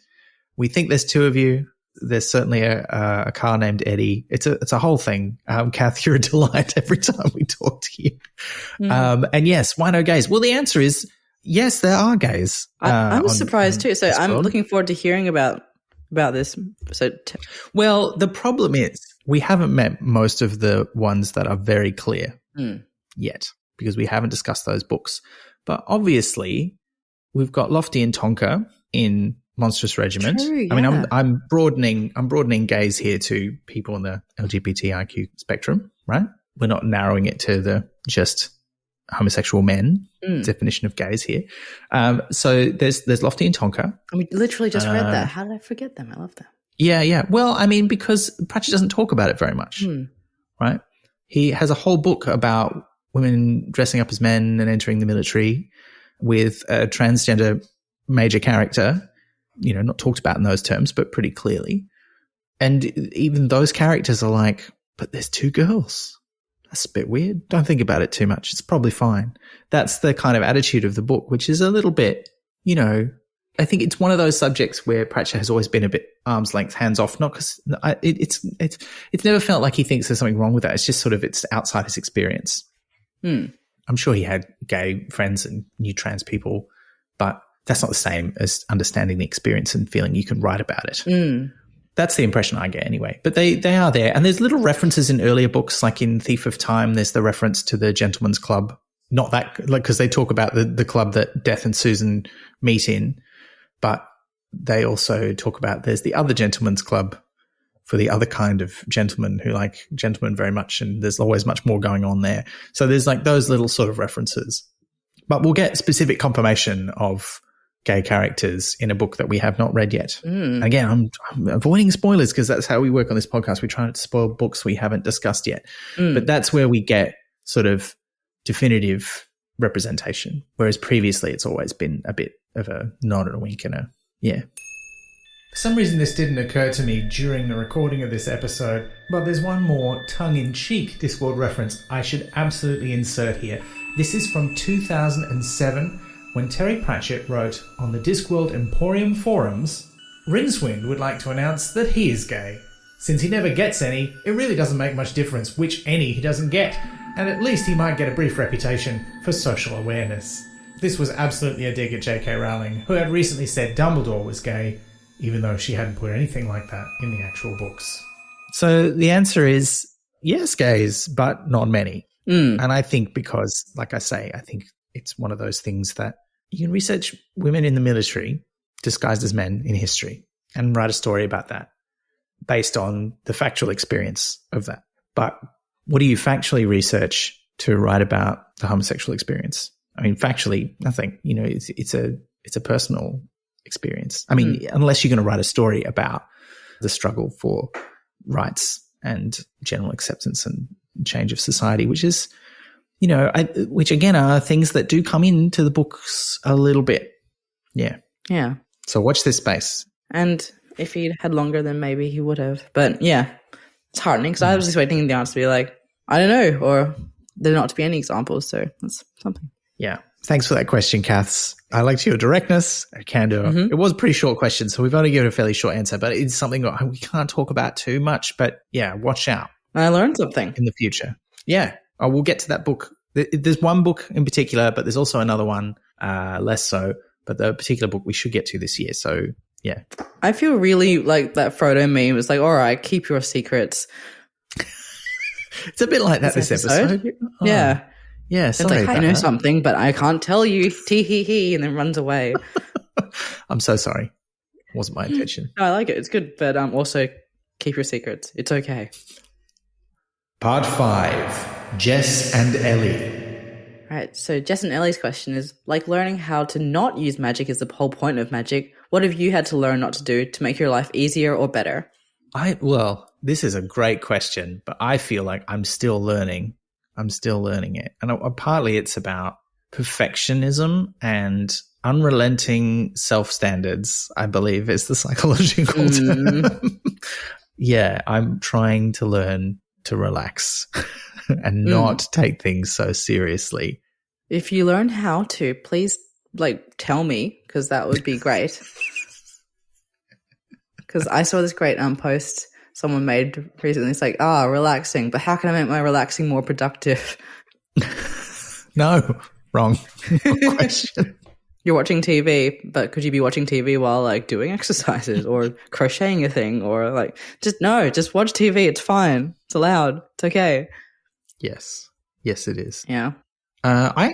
we think there's 2 of you. There's certainly a car named Eddie. It's a whole thing. Kath, you're a delight every time we talk to you. And yes, why no gays? Well, the answer is yes, there are gays. I was surprised too. So I'm looking forward to hearing about this. Well, the problem is we haven't met most of the ones that are very clear yet because we haven't discussed those books. But obviously, we've got Lofty and Tonka in Monstrous Regiment. True, yeah. I mean, I'm broadening gays here to people in the LGBTIQ spectrum, right? We're not narrowing it to the just homosexual men definition of gays here. So there's Lofty and Tonka. We literally just read that. How did I forget them? I love them. Yeah. Well, I mean, because Pratchett doesn't talk about it very much, right? He has a whole book about women dressing up as men and entering the military with a transgender major character, you know, not talked about in those terms, but pretty clearly. And even those characters are like, but there's 2 girls. That's a bit weird. Don't think about it too much. It's probably fine. That's the kind of attitude of the book, which is a little bit, you know, I think it's one of those subjects where Pratchett has always been a bit arm's length, hands off. Not because it's never felt like he thinks there's something wrong with that. It's just sort of it's outside his experience. I'm sure he had gay friends and knew trans people, but that's not the same as understanding the experience and feeling you can write about it. That's the impression I get anyway. But they are there. And there's little references in earlier books, like in Thief of Time, there's the reference to the Gentleman's Club. Not that, like, because they talk about the club that Death and Susan meet in, but they also talk about there's the other Gentleman's Club for the other kind of gentlemen who like gentlemen very much, and there's always much more going on there. So there's like those little sort of references. But we'll get specific confirmation of gay characters in a book that we have not read yet. Again, I'm avoiding spoilers because that's how we work on this podcast. We try not to spoil books we haven't discussed yet. But that's where we get sort of definitive representation, whereas previously it's always been a bit of a nod and a wink and yeah. For some reason this didn't occur to me during the recording of this episode, but there's one more tongue-in-cheek Discworld reference I should absolutely insert here. This is from 2007 when Terry Pratchett wrote on the Discworld Emporium forums, Rincewind would like to announce that he is gay. Since he never gets any, it really doesn't make much difference which any he doesn't get, and at least he might get a brief reputation for social awareness. This was absolutely a dig at J.K. Rowling, who had recently said Dumbledore was gay, even though she hadn't put anything like that in the actual books. So the answer is yes, gays, but not many. And I think because, like I say, I think it's one of those things that you can research women in the military disguised as men in history and write a story about that based on the factual experience of that. But what do you factually research to write about the homosexual experience? I mean, factually, nothing. You know, it's a personal experience. I mean, unless you're going to write a story about the struggle for rights and general acceptance and change of society, which is, you know, which again are things that do come into the books a little bit. Yeah. Yeah. So watch this space. And if he'd had longer, then maybe he would have. But yeah, it's heartening because I was just waiting the answer to be like, I don't know, or there not to be any examples. So that's something. Yeah. Thanks for that question, Kaths. I liked your directness and candor. It was a pretty short question, so we've only given a fairly short answer, but it's something that we can't talk about too much. But yeah, watch out. I learned something. In the future. Yeah. Oh, we'll get to that book. There's one book in particular, but there's also another one, less so. But the particular book we should get to this year. So yeah. I feel really like that Frodo meme was like, all right, keep your secrets. It's a bit like that this episode. Yeah. Yeah, It's sorry like, I about know that. something, but I can't tell you. Tee hee hee, and then runs away. I'm so sorry. Wasn't my intention. No, I like it. It's good, but also keep your secrets. It's okay. Part 5. Jess and Ellie. Right, so Jess and Ellie's question is, like learning how to not use magic is the whole point of magic. What have you had to learn not to do to make your life easier or better? Well, this is a great question, but I feel like I'm still learning. I'm still learning it. And partly it's about perfectionism and unrelenting self-standards, I believe is the psychological term. Yeah, I'm trying to learn to relax and not take things so seriously. If you learn how to, please tell me, because that would be great. Because I saw this great post someone made recently. It's like, relaxing, but how can I make my relaxing more productive? No, wrong question. You're watching TV, but could you be watching TV while doing exercises or crocheting a thing or just watch TV. It's fine. It's allowed. It's okay. Yes, it is. Yeah. I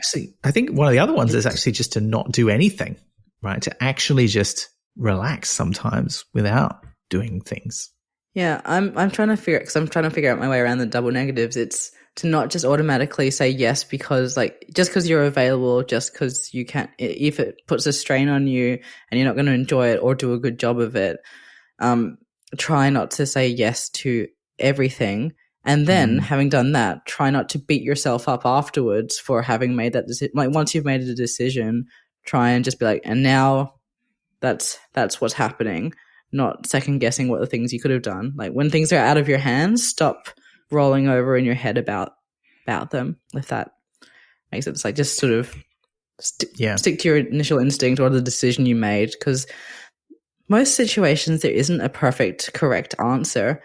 think one of the other ones is actually just to not do anything, right? To actually just relax sometimes without doing things. Yeah, I'm trying to figure out my way around the double negatives. It's to not just automatically say yes because just because you're available, just because you can't, if it puts a strain on you and you're not going to enjoy it or do a good job of it, try not to say yes to everything. And then having done that, try not to beat yourself up afterwards for having made that decision. Once you've made a decision, try and just be like, and now that's what's happening, not second guessing what the things you could have done. When things are out of your hands, stop rolling over in your head about them, if that makes sense. Just sort of stick to your initial instinct or the decision you made, because most situations there isn't a perfect, correct answer.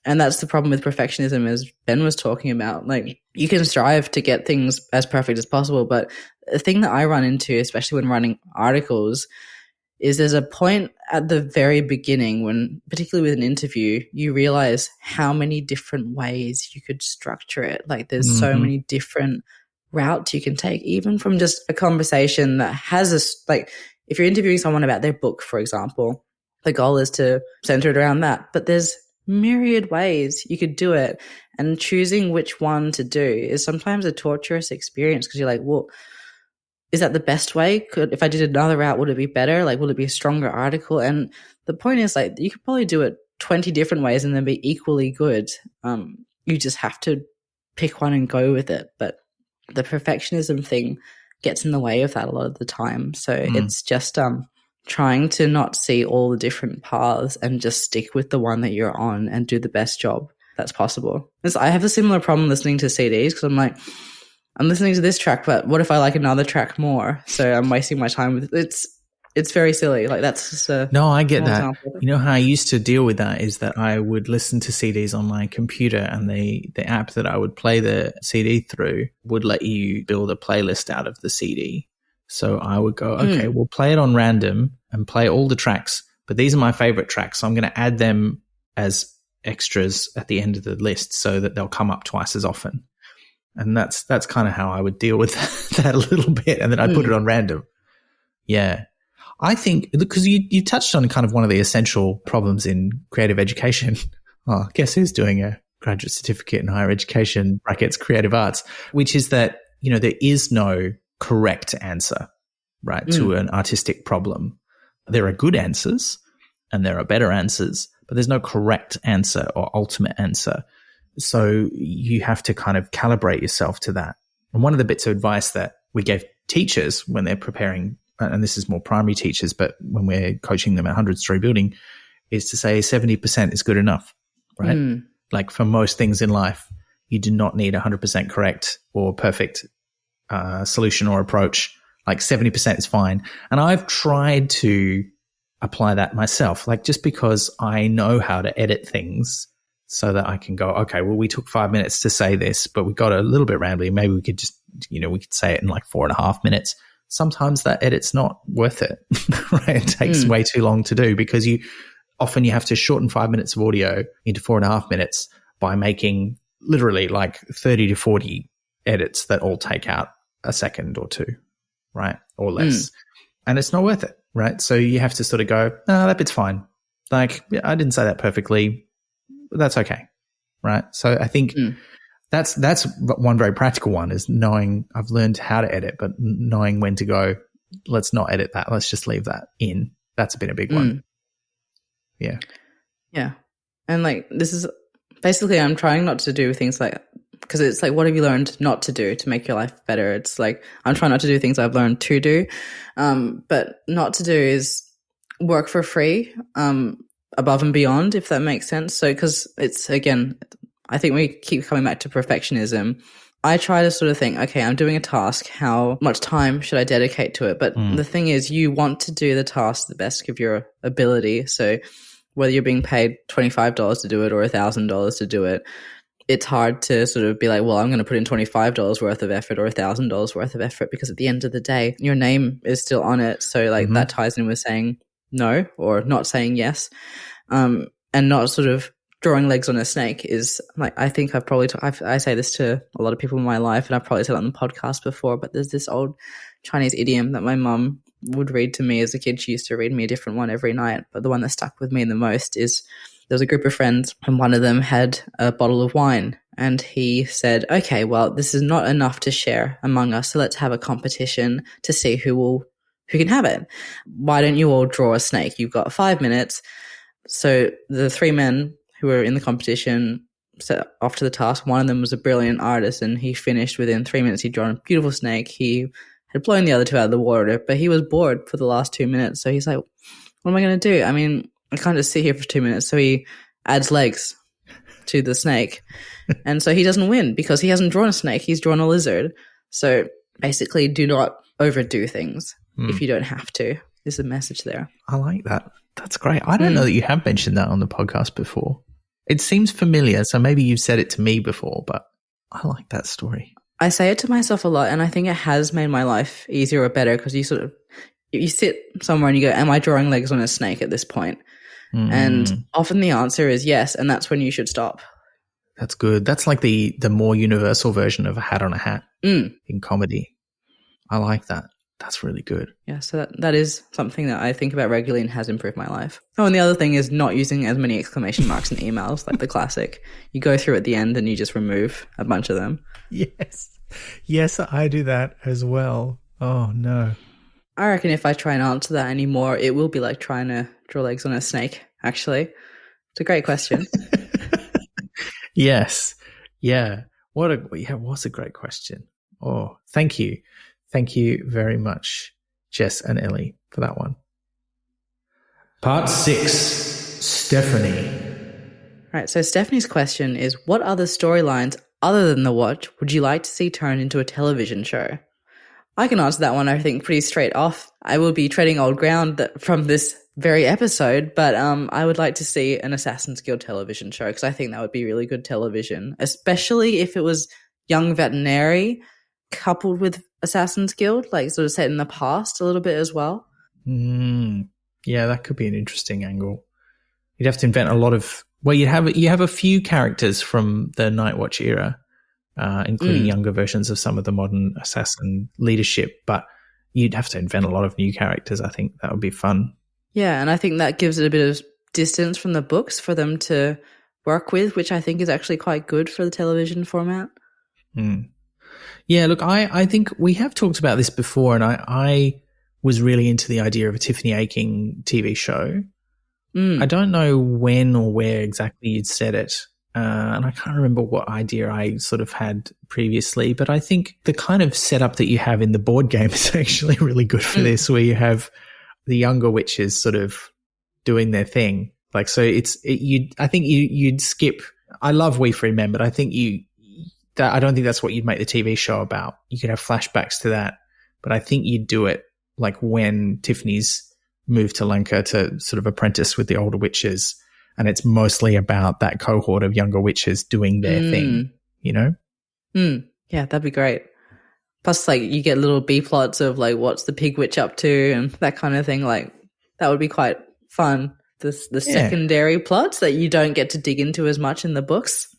And that's the problem with perfectionism, as Ben was talking about. You can strive to get things as perfect as possible, but the thing that I run into, especially when running articles, is there's a point at the very beginning when, particularly with an interview, you realize how many different ways you could structure it. There's so many different routes you can take, even from just a conversation that has if you're interviewing someone about their book, for example, the goal is to center it around that. But there's myriad ways you could do it, and choosing which one to do is sometimes a torturous experience, because you're like, well, is that the best way? If I did another route, would it be better? Will it be a stronger article? And the point is, you could probably do it 20 different ways and then be equally good. You just have to pick one and go with it. But the perfectionism thing gets in the way of that a lot of the time. So it's just trying to not see all the different paths and just stick with the one that you're on and do the best job that's possible. I have a similar problem listening to CDs, because I'm listening to this track, but what if I like another track more? So I'm wasting my time with it. It's very silly. That's just no, I get that. You know how I used to deal with that is that I would listen to CDs on my computer, and the app that I would play the CD through would let you build a playlist out of the CD. So I would go, okay, we'll play it on random and play all the tracks, but these are my favorite tracks. So I'm going to add them as extras at the end of the list so that they'll come up twice as often. And that's kind of how I would deal with that a little bit. And then I'd put it on random. Yeah. I think because you touched on kind of one of the essential problems in creative education. Oh, guess who's doing a graduate certificate in higher education, brackets creative arts, which is that, there is no correct answer, right, to an artistic problem. There are good answers and there are better answers, but there's no correct answer or ultimate answer. So you have to kind of calibrate yourself to that. And one of the bits of advice that we gave teachers when they're preparing, and this is more primary teachers, but when we're coaching them at 100-story building, is to say 70% is good enough, right? For most things in life, you do not need 100% correct or perfect solution or approach. 70% is fine. And I've tried to apply that myself, just because I know how to edit things so that I can go, okay, well, we took 5 minutes to say this, but we got a little bit rambly. Maybe we could just, we could say it in 4.5 minutes. Sometimes that edit's not worth it, right? It takes way too long to do, because often you have to shorten 5 minutes of audio into 4.5 minutes by making literally 30 to 40 edits that all take out a second or two, right? Or less. And it's not worth it, right? So you have to sort of go, no, that bit's fine. Like, yeah, I didn't say that perfectly. But that's okay, right? So I think that's one very practical one is knowing I've learned how to edit, but knowing when to go, let's not edit that. Let's just leave that in. That's been a big one. Yeah. Yeah. And like, this is basically, I'm trying not to do things like, because it's like, what have you learned not to do to make your life better? It's like, I'm trying not to do things I've learned to do. But not to do is work for free, above and beyond, if that makes sense. So, because it's, again, I think we keep coming back to perfectionism. I try to sort of think, okay, I'm doing a task. How much time should I dedicate to it? But the thing is, you want to do the task to the best of your ability. So whether you're being paid $25 to do it or $1,000 to do it, it's hard to sort of be like, well, I'm going to put in $25 worth of effort or $1,000 worth of effort, because at the end of the day, your name is still on it. So like that ties in with saying no or not saying yes, and not sort of drawing legs on a snake is like, I think I've probably, I say this to a lot of people in my life, and I've probably said it on the podcast before, but there's this old Chinese idiom that my mum would read to me as a kid. She used to read me a different one every night, but the one that stuck with me the most is, there was a group of friends and one of them had a bottle of wine, and he said, okay, well, this is not enough to share among us, so let's have a competition to see who can have it. Why don't you all draw a snake? You've got 5 minutes. So the three men who were in the competition set off to the task. One of them was a brilliant artist, and he finished within 3 minutes. He'd drawn a beautiful snake. He had blown the other two out of the water, but he was bored for the last 2 minutes. So he's like, what am I going to do? I mean, I can't just sit here for 2 minutes. So he adds legs to the snake. And so he doesn't win because he hasn't drawn a snake. He's drawn a lizard. So basically, do not overdo things if you don't have to. There's a message there. I like that. That's great. I don't know that you have mentioned that on the podcast before. It seems familiar, so maybe you've said it to me before, but I like that story. I say it to myself a lot, and I think it has made my life easier or better, because you sit somewhere and you go, am I drawing legs on a snake at this point? And often the answer is yes, and that's when you should stop. That's good. That's like the more universal version of a hat on a hat in comedy. I like that. That's really good. Yeah, so that is something that I think about regularly and has improved my life. Oh, and the other thing is not using as many exclamation marks in emails, like the classic. You go through at the end and you just remove a bunch of them. Yes. Yes, I do that as well. Oh, no. I reckon if I try and answer that anymore, it will be like trying to draw legs on a snake, actually. It's a great question. Yes. Yeah. What's a great question. Oh, thank you. Thank you very much, Jess and Ellie, for that one. Part 6, Stephanie. Right, so Stephanie's question is, what other storylines other than The Watch would you like to see turned into a television show? I can answer that one, I think, pretty straight off. I will be treading old ground from this very episode, but I would like to see an Assassin's Guild television show, because I think that would be really good television, especially if it was young veterinary coupled with Assassin's Guild, like sort of set in the past a little bit as well. Yeah, that could be an interesting angle. You'd have to invent a lot of... Well, you have a few characters from the Night Watch era, including younger versions of some of the modern assassin leadership, but you'd have to invent a lot of new characters. I think that would be fun. Yeah, and I think that gives it a bit of distance from the books for them to work with, which I think is actually quite good for the television format. Yeah, look, I think we have talked about this before, and I was really into the idea of a Tiffany Aching TV show. I don't know when or where exactly you'd said it, and I can't remember what idea I sort of had previously, but I think the kind of setup that you have in the board game is actually really good for this, where you have the younger witches sort of doing their thing. Like, so I think you'd skip. I love We Free Men, but I think I don't think that's what you'd make the TV show about. You could have flashbacks to that, but I think you'd do it like when Tiffany's moved to Lanka to sort of apprentice with the older witches, and it's mostly about that cohort of younger witches doing their thing, you know? Yeah, that'd be great. Plus, like, you get little B plots of like, what's the pig witch up to and that kind of thing. Like, that would be quite fun. The secondary plots that you don't get to dig into as much in the books.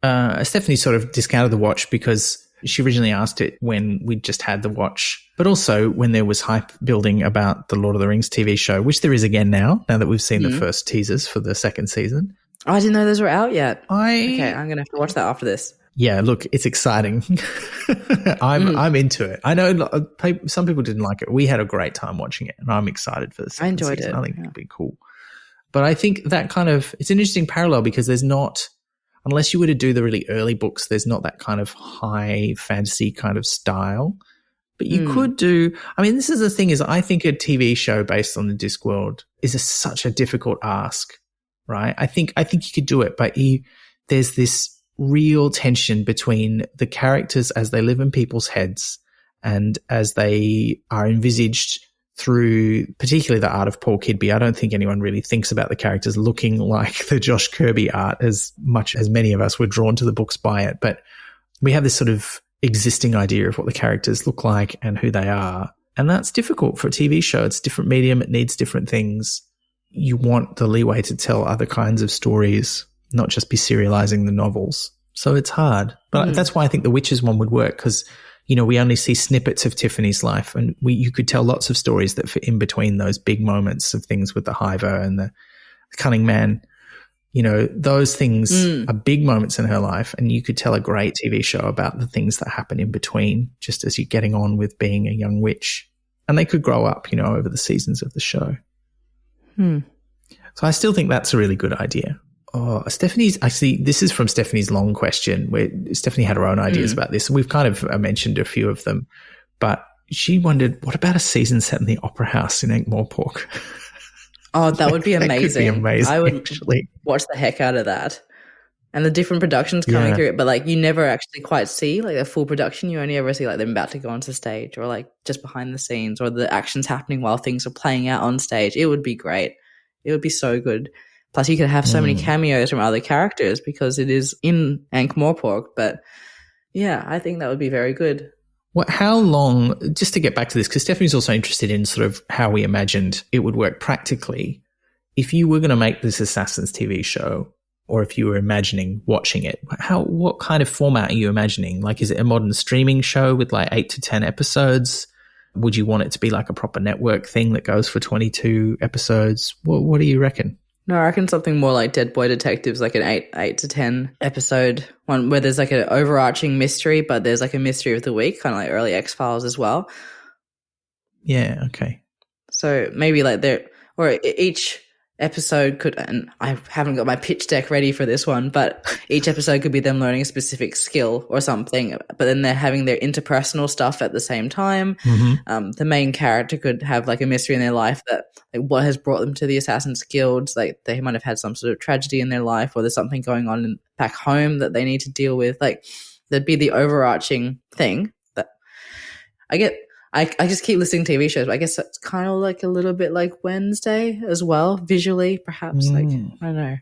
Stephanie sort of discounted the watch because she originally asked it when we just had the watch, but also when there was hype building about the Lord of the Rings TV show, which there is again now that we've seen the first teasers for the second season. Oh, I didn't know those were out yet. Okay, I'm going to have to watch that after this. Yeah, look, it's exciting. I'm into it. I know some people didn't like it. We had a great time watching it, and I'm excited for the second season. I enjoyed it. I think it'd be cool. But I think that it's an interesting parallel because there's not, unless you were to do the really early books, there's not that kind of high fantasy kind of style. But you could do, I mean, this is the thing is I think a TV show based on the Discworld is such a difficult ask, right? I think you could do it, but there's this real tension between the characters as they live in people's heads and as they are envisaged through particularly the art of Paul Kidby. I don't think anyone really thinks about the characters looking like the Josh Kirby art as much as many of us were drawn to the books by it. But we have this sort of existing idea of what the characters look like and who they are. And that's difficult for a TV show. It's a different medium. It needs different things. You want the leeway to tell other kinds of stories, not just be serializing the novels. So it's hard. But that's why I think the Witches one would work because, you know, we only see snippets of Tiffany's life and you could tell lots of stories that fit in between those big moments of things with the Hiver and the Cunning Man. You know, those things are big moments in her life, and you could tell a great TV show about the things that happen in between just as you're getting on with being a young witch. And they could grow up, you know, over the seasons of the show. So I still think that's a really good idea. Oh, this is from Stephanie's long question where Stephanie had her own ideas about this. We've kind of mentioned a few of them, but she wondered, what about a season set in the Opera House in Ankh-Morpork? Oh, that would be amazing. That could be amazing. I would actually watch the heck out of that. And the different productions coming through it, but like you never actually quite see like the full production. You only ever see like them about to go onto stage or like just behind the scenes or the actions happening while things are playing out on stage. It would be great. It would be so good. Plus you could have so many cameos from other characters because it is in Ankh-Morpork. But yeah, I think that would be very good. How long, just to get back to this, because Stephanie's also interested in sort of how we imagined it would work practically. If you were going to make this Assassins TV show, or if you were imagining watching it, what kind of format are you imagining? Like, is it a modern streaming show with like 8 to 10 episodes? Would you want it to be like a proper network thing that goes for 22 episodes? What do you reckon? No, I reckon something more like Dead Boy Detectives, like an 8 to 10 episode one where there's like an overarching mystery, but there's like a mystery of the week, kind of like early X-Files as well. Yeah, okay. So maybe like each episode could, and I haven't got my pitch deck ready for this one, but each episode could be them learning a specific skill or something, but then they're having their interpersonal stuff at the same time. The main character could have like a mystery in their life that like what has brought them to the Assassin's Guilds. Like they might have had some sort of tragedy in their life or there's something going on back home that they need to deal with. Like there'd be the overarching thing that I just keep listing TV shows, but I guess it's kind of like a little bit like Wednesday as well, visually, perhaps. Like, I don't know.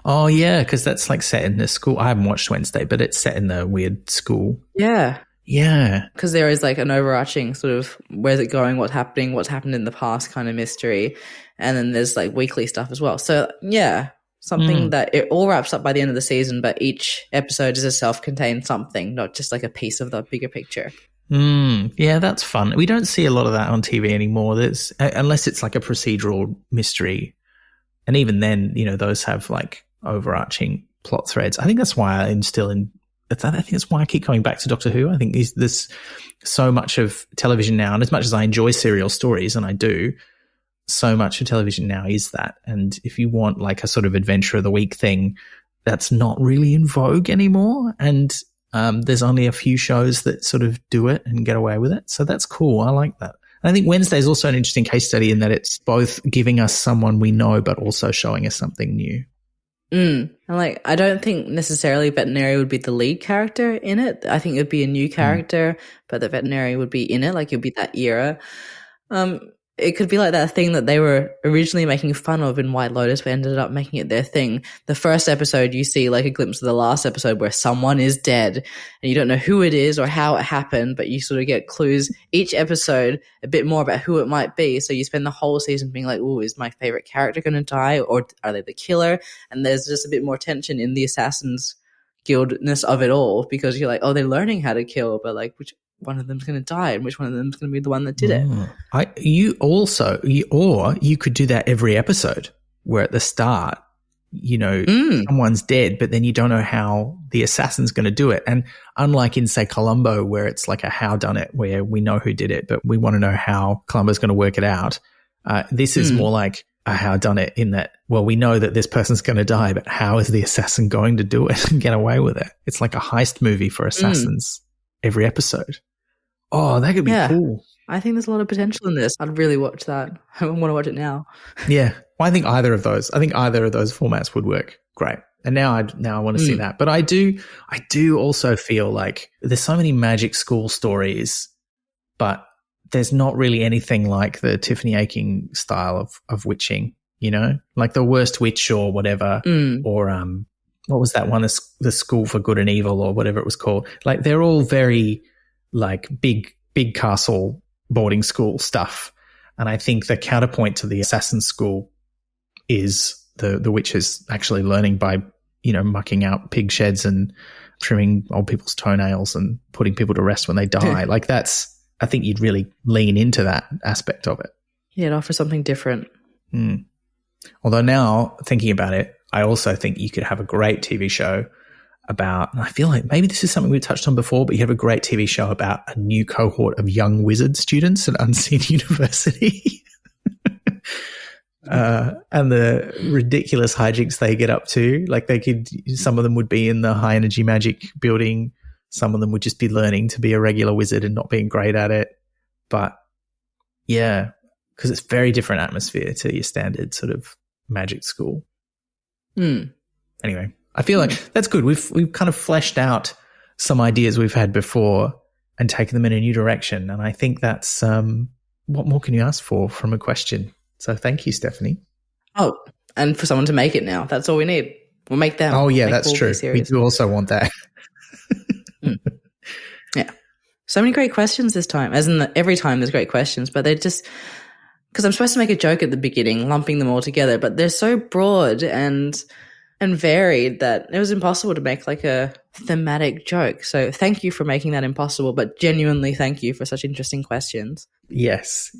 Oh, yeah, because that's like set in the school. I haven't watched Wednesday, but it's set in the weird school. Yeah. Yeah. Because there is like an overarching sort of where's it going, what's happened in the past kind of mystery. And then there's like weekly stuff as well. So, yeah, something that it all wraps up by the end of the season, but each episode is a self-contained something, not just like a piece of the bigger picture. Yeah, that's fun. We don't see a lot of that on TV anymore. There's unless it's like a procedural mystery, and even then, you know, those have like overarching plot threads. I think that's why I think that's why I keep coming back to Doctor Who. I think there's so much of television now, and as much as I enjoy serial stories, and I do, so much of television now is that. And if you want like a sort of adventure of the week thing, that's not really in vogue anymore. And there's only a few shows that sort of do it and get away with it. So that's cool. I like that. And I think Wednesday is also an interesting case study in that it's both giving us someone we know, but also showing us something new. And like, I don't think necessarily veterinary would be the lead character in it. I think it would be a new character, but the veterinary would be in it. Like it would be that era. It could be like that thing that they were originally making fun of in White Lotus, but ended up making it their thing. The first episode, you see like a glimpse of the last episode where someone is dead and you don't know who it is or how it happened, but you sort of get clues each episode a bit more about who it might be. So you spend the whole season being like, oh, is my favorite character going to die or are they the killer? And there's just a bit more tension in the Assassin's guildness of it all, because you're like, oh, they're learning how to kill, but like which one of them's going to die and which one of them's going to be the one that did it. Or you could do that every episode, where at the start, someone's dead, but then you don't know how the assassin's going to do it. And unlike in, say, Columbo, where it's like a how done it, where we know who did it, but we want to know how Columbo's going to work it out. This is more like a how done it, in that, well, we know that this person's going to die, but how is the assassin going to do it and get away with it? It's like a heist movie for assassins every episode. Oh, that could be cool. I think there's a lot of potential in this. I'd really watch that. I want to watch it now. Yeah. Well, I think either of those formats would work great. And now I want to see that. But I do also feel like there's so many magic school stories, but there's not really anything like the Tiffany Aching style of witching, like The Worst Witch or whatever, or what was that one, the School for Good and Evil or whatever it was called. Like they're all very like big castle boarding school stuff. And I think the counterpoint to the assassin school is the witches actually learning by, mucking out pig sheds and trimming old people's toenails and putting people to rest when they die. Like I think you'd really lean into that aspect of it. Yeah, it offers something different. Although now, thinking about it, I also think you could have a great TV show about, and I feel like maybe this is something we've touched on before, but you have a great TV show about a new cohort of young wizard students at Unseen University. And the ridiculous hijinks they get up to. Like some of them would be in the high energy magic building. Some of them would just be learning to be a regular wizard and not being great at it. But yeah, because it's very different atmosphere to your standard sort of magic school. Anyway, I feel like that's good. We've kind of fleshed out some ideas we've had before and taken them in a new direction. And I think that's what more can you ask for from a question? So thank you, Stephanie. Oh, and for someone to make it now. That's all we need. We'll make them. Oh, yeah, that's true. We do also want that. Yeah. So many great questions this time. As in every time there's great questions, but they're just – because I'm supposed to make a joke at the beginning, lumping them all together, but they're so broad and varied that it was impossible to make like a thematic joke. So thank you for making that impossible, but genuinely thank you for such interesting questions. Yes.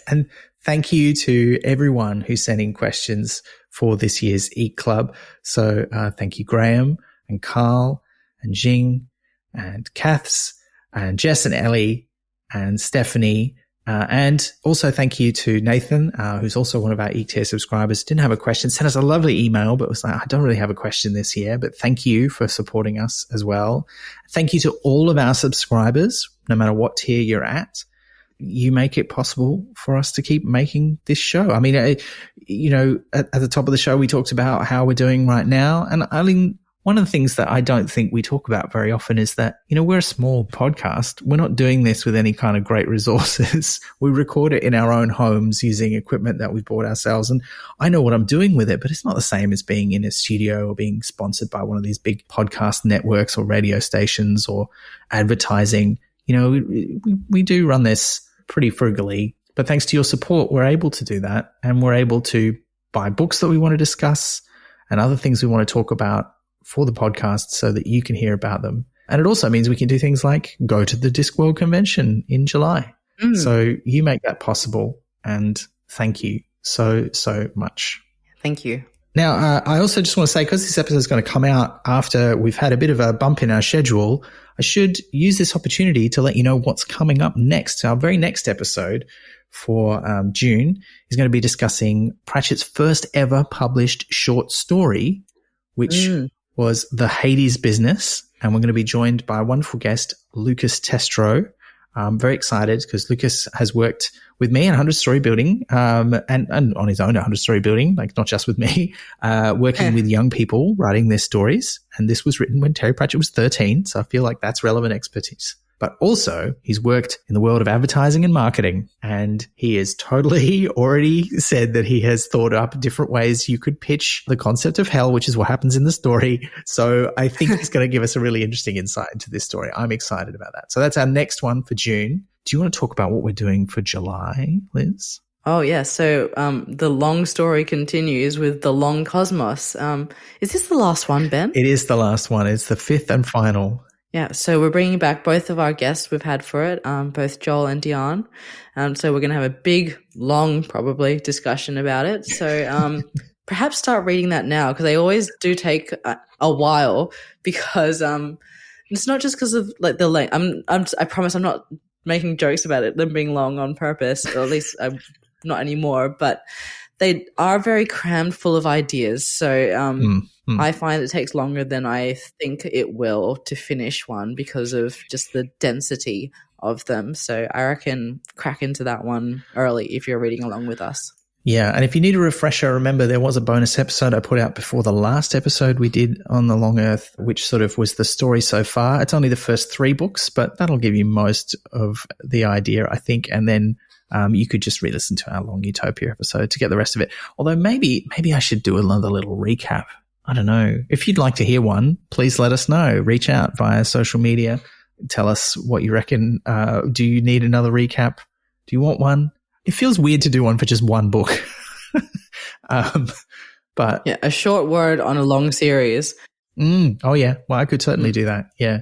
And thank you to everyone who sent in questions for this year's Eeek Club. So thank you, Graham and Carl and Jing and Kaths and Jess and Ellie and Stephanie. And also thank you to Nathan, who's also one of our Eeek Tier subscribers. Didn't have a question, sent us a lovely email, but was like, I don't really have a question this year, but thank you for supporting us as well. Thank you to all of our subscribers, no matter what tier you're at. You make it possible for us to keep making this show. I mean, at the top of the show, we talked about how we're doing right now. And I mean, one of the things that I don't think we talk about very often is that, we're a small podcast. We're not doing this with any kind of great resources. We record it in our own homes using equipment that we've bought ourselves. And I know what I'm doing with it, but it's not the same as being in a studio or being sponsored by one of these big podcast networks or radio stations or advertising. We do run this pretty frugally, but thanks to your support, we're able to do that. And we're able to buy books that we want to discuss and other things we want to talk about for the podcast so that you can hear about them. And it also means we can do things like go to the Discworld convention in July. So you make that possible. And thank you so much. Thank you. Now, I also just want to say, because this episode is going to come out after we've had a bit of a bump in our schedule, I should use this opportunity to let you know what's coming up next. Our very next episode for June is going to be discussing Pratchett's first ever published short story, which was The Hades Business. And we're going to be joined by a wonderful guest, Lucas Testro. I'm very excited because Lucas has worked with me in 100 Story Building and on his own 100 Story Building, like not just with me, working with young people writing their stories. And this was written when Terry Pratchett was 13. So I feel like that's relevant expertise. But also he's worked in the world of advertising and marketing, and he has totally already said that he has thought up different ways you could pitch the concept of hell, which is what happens in the story. So I think he's going to give us a really interesting insight into this story. I'm excited about that. So that's our next one for June. Do you want to talk about what we're doing for July, Liz? Oh, yeah. So the long story continues with the long cosmos. Is this the last one, Ben? It is the last one. It's the fifth and final. Yeah, so we're bringing back both of our guests we've had for it, both Joel and Dion. So we're going to have a big, long, probably, discussion about it. So perhaps start reading that now, because they always do take a while, because it's not just because of like the length. I promise I'm not making jokes about it, them being long on purpose, or at least not anymore, but they are very crammed full of ideas. So I find it takes longer than I think it will to finish one because of just the density of them. So I reckon crack into that one early if you're reading along with us. Yeah, and if you need a refresher, remember there was a bonus episode I put out before the last episode we did on the Long Earth, which sort of was the story so far. It's only the first 3 books, but that'll give you most of the idea, I think, and then you could just re-listen to our Long Utopia episode to get the rest of it. Although maybe I should do another little recap. I don't know. If you'd like to hear one, please let us know. Reach out via social media. Tell us what you reckon. Do you need another recap? Do you want one? It feels weird to do one for just one book. But yeah, a short word on a long series. Oh, yeah. Well, I could certainly do that. Yeah.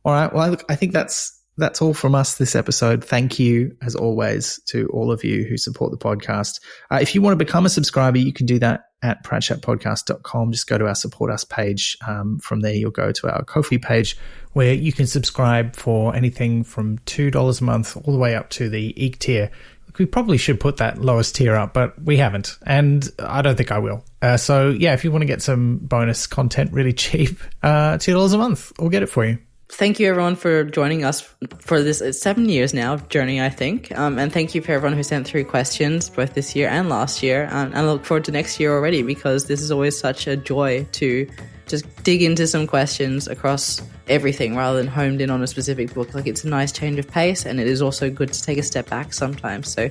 All right. Well, look, I think that's all from us this episode. Thank you, as always, to all of you who support the podcast. If you want to become a subscriber, you can do that at pratchatpodcast.com. Just go to our Support Us page. From there, you'll go to our Ko-fi page, where you can subscribe for anything from $2 a month all the way up to the Eeek tier. We probably should put that lowest tier up, but we haven't, and I don't think I will. So, yeah, if you want to get some bonus content really cheap, $2 a month, we'll get it for you. Thank you, everyone, for joining us for this 7 years now journey, I think. And thank you for everyone who sent through questions both this year and last year. And I look forward to next year already, because this is always such a joy to just dig into some questions across everything rather than homed in on a specific book. Like, it's a nice change of pace, and it is also good to take a step back sometimes. So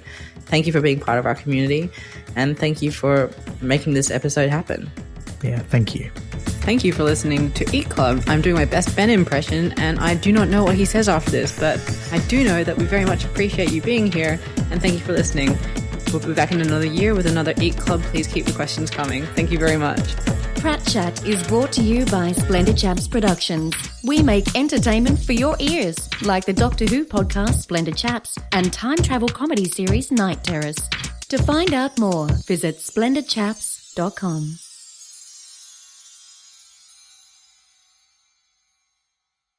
thank you for being part of our community, and thank you for making this episode happen. Yeah, thank you. Thank you for listening to Eeek Club. I'm doing my best Ben impression, and I do not know what he says after this, but I do know that we very much appreciate you being here, and thank you for listening. We'll be back in another year with another Eeek Club. Please keep the questions coming. Thank you very much. Prat Chat is brought to you by Splendid Chaps Productions. We make entertainment for your ears, like the Doctor Who podcast Splendid Chaps and time travel comedy series Night Terrace. To find out more, visit splendidchaps.com.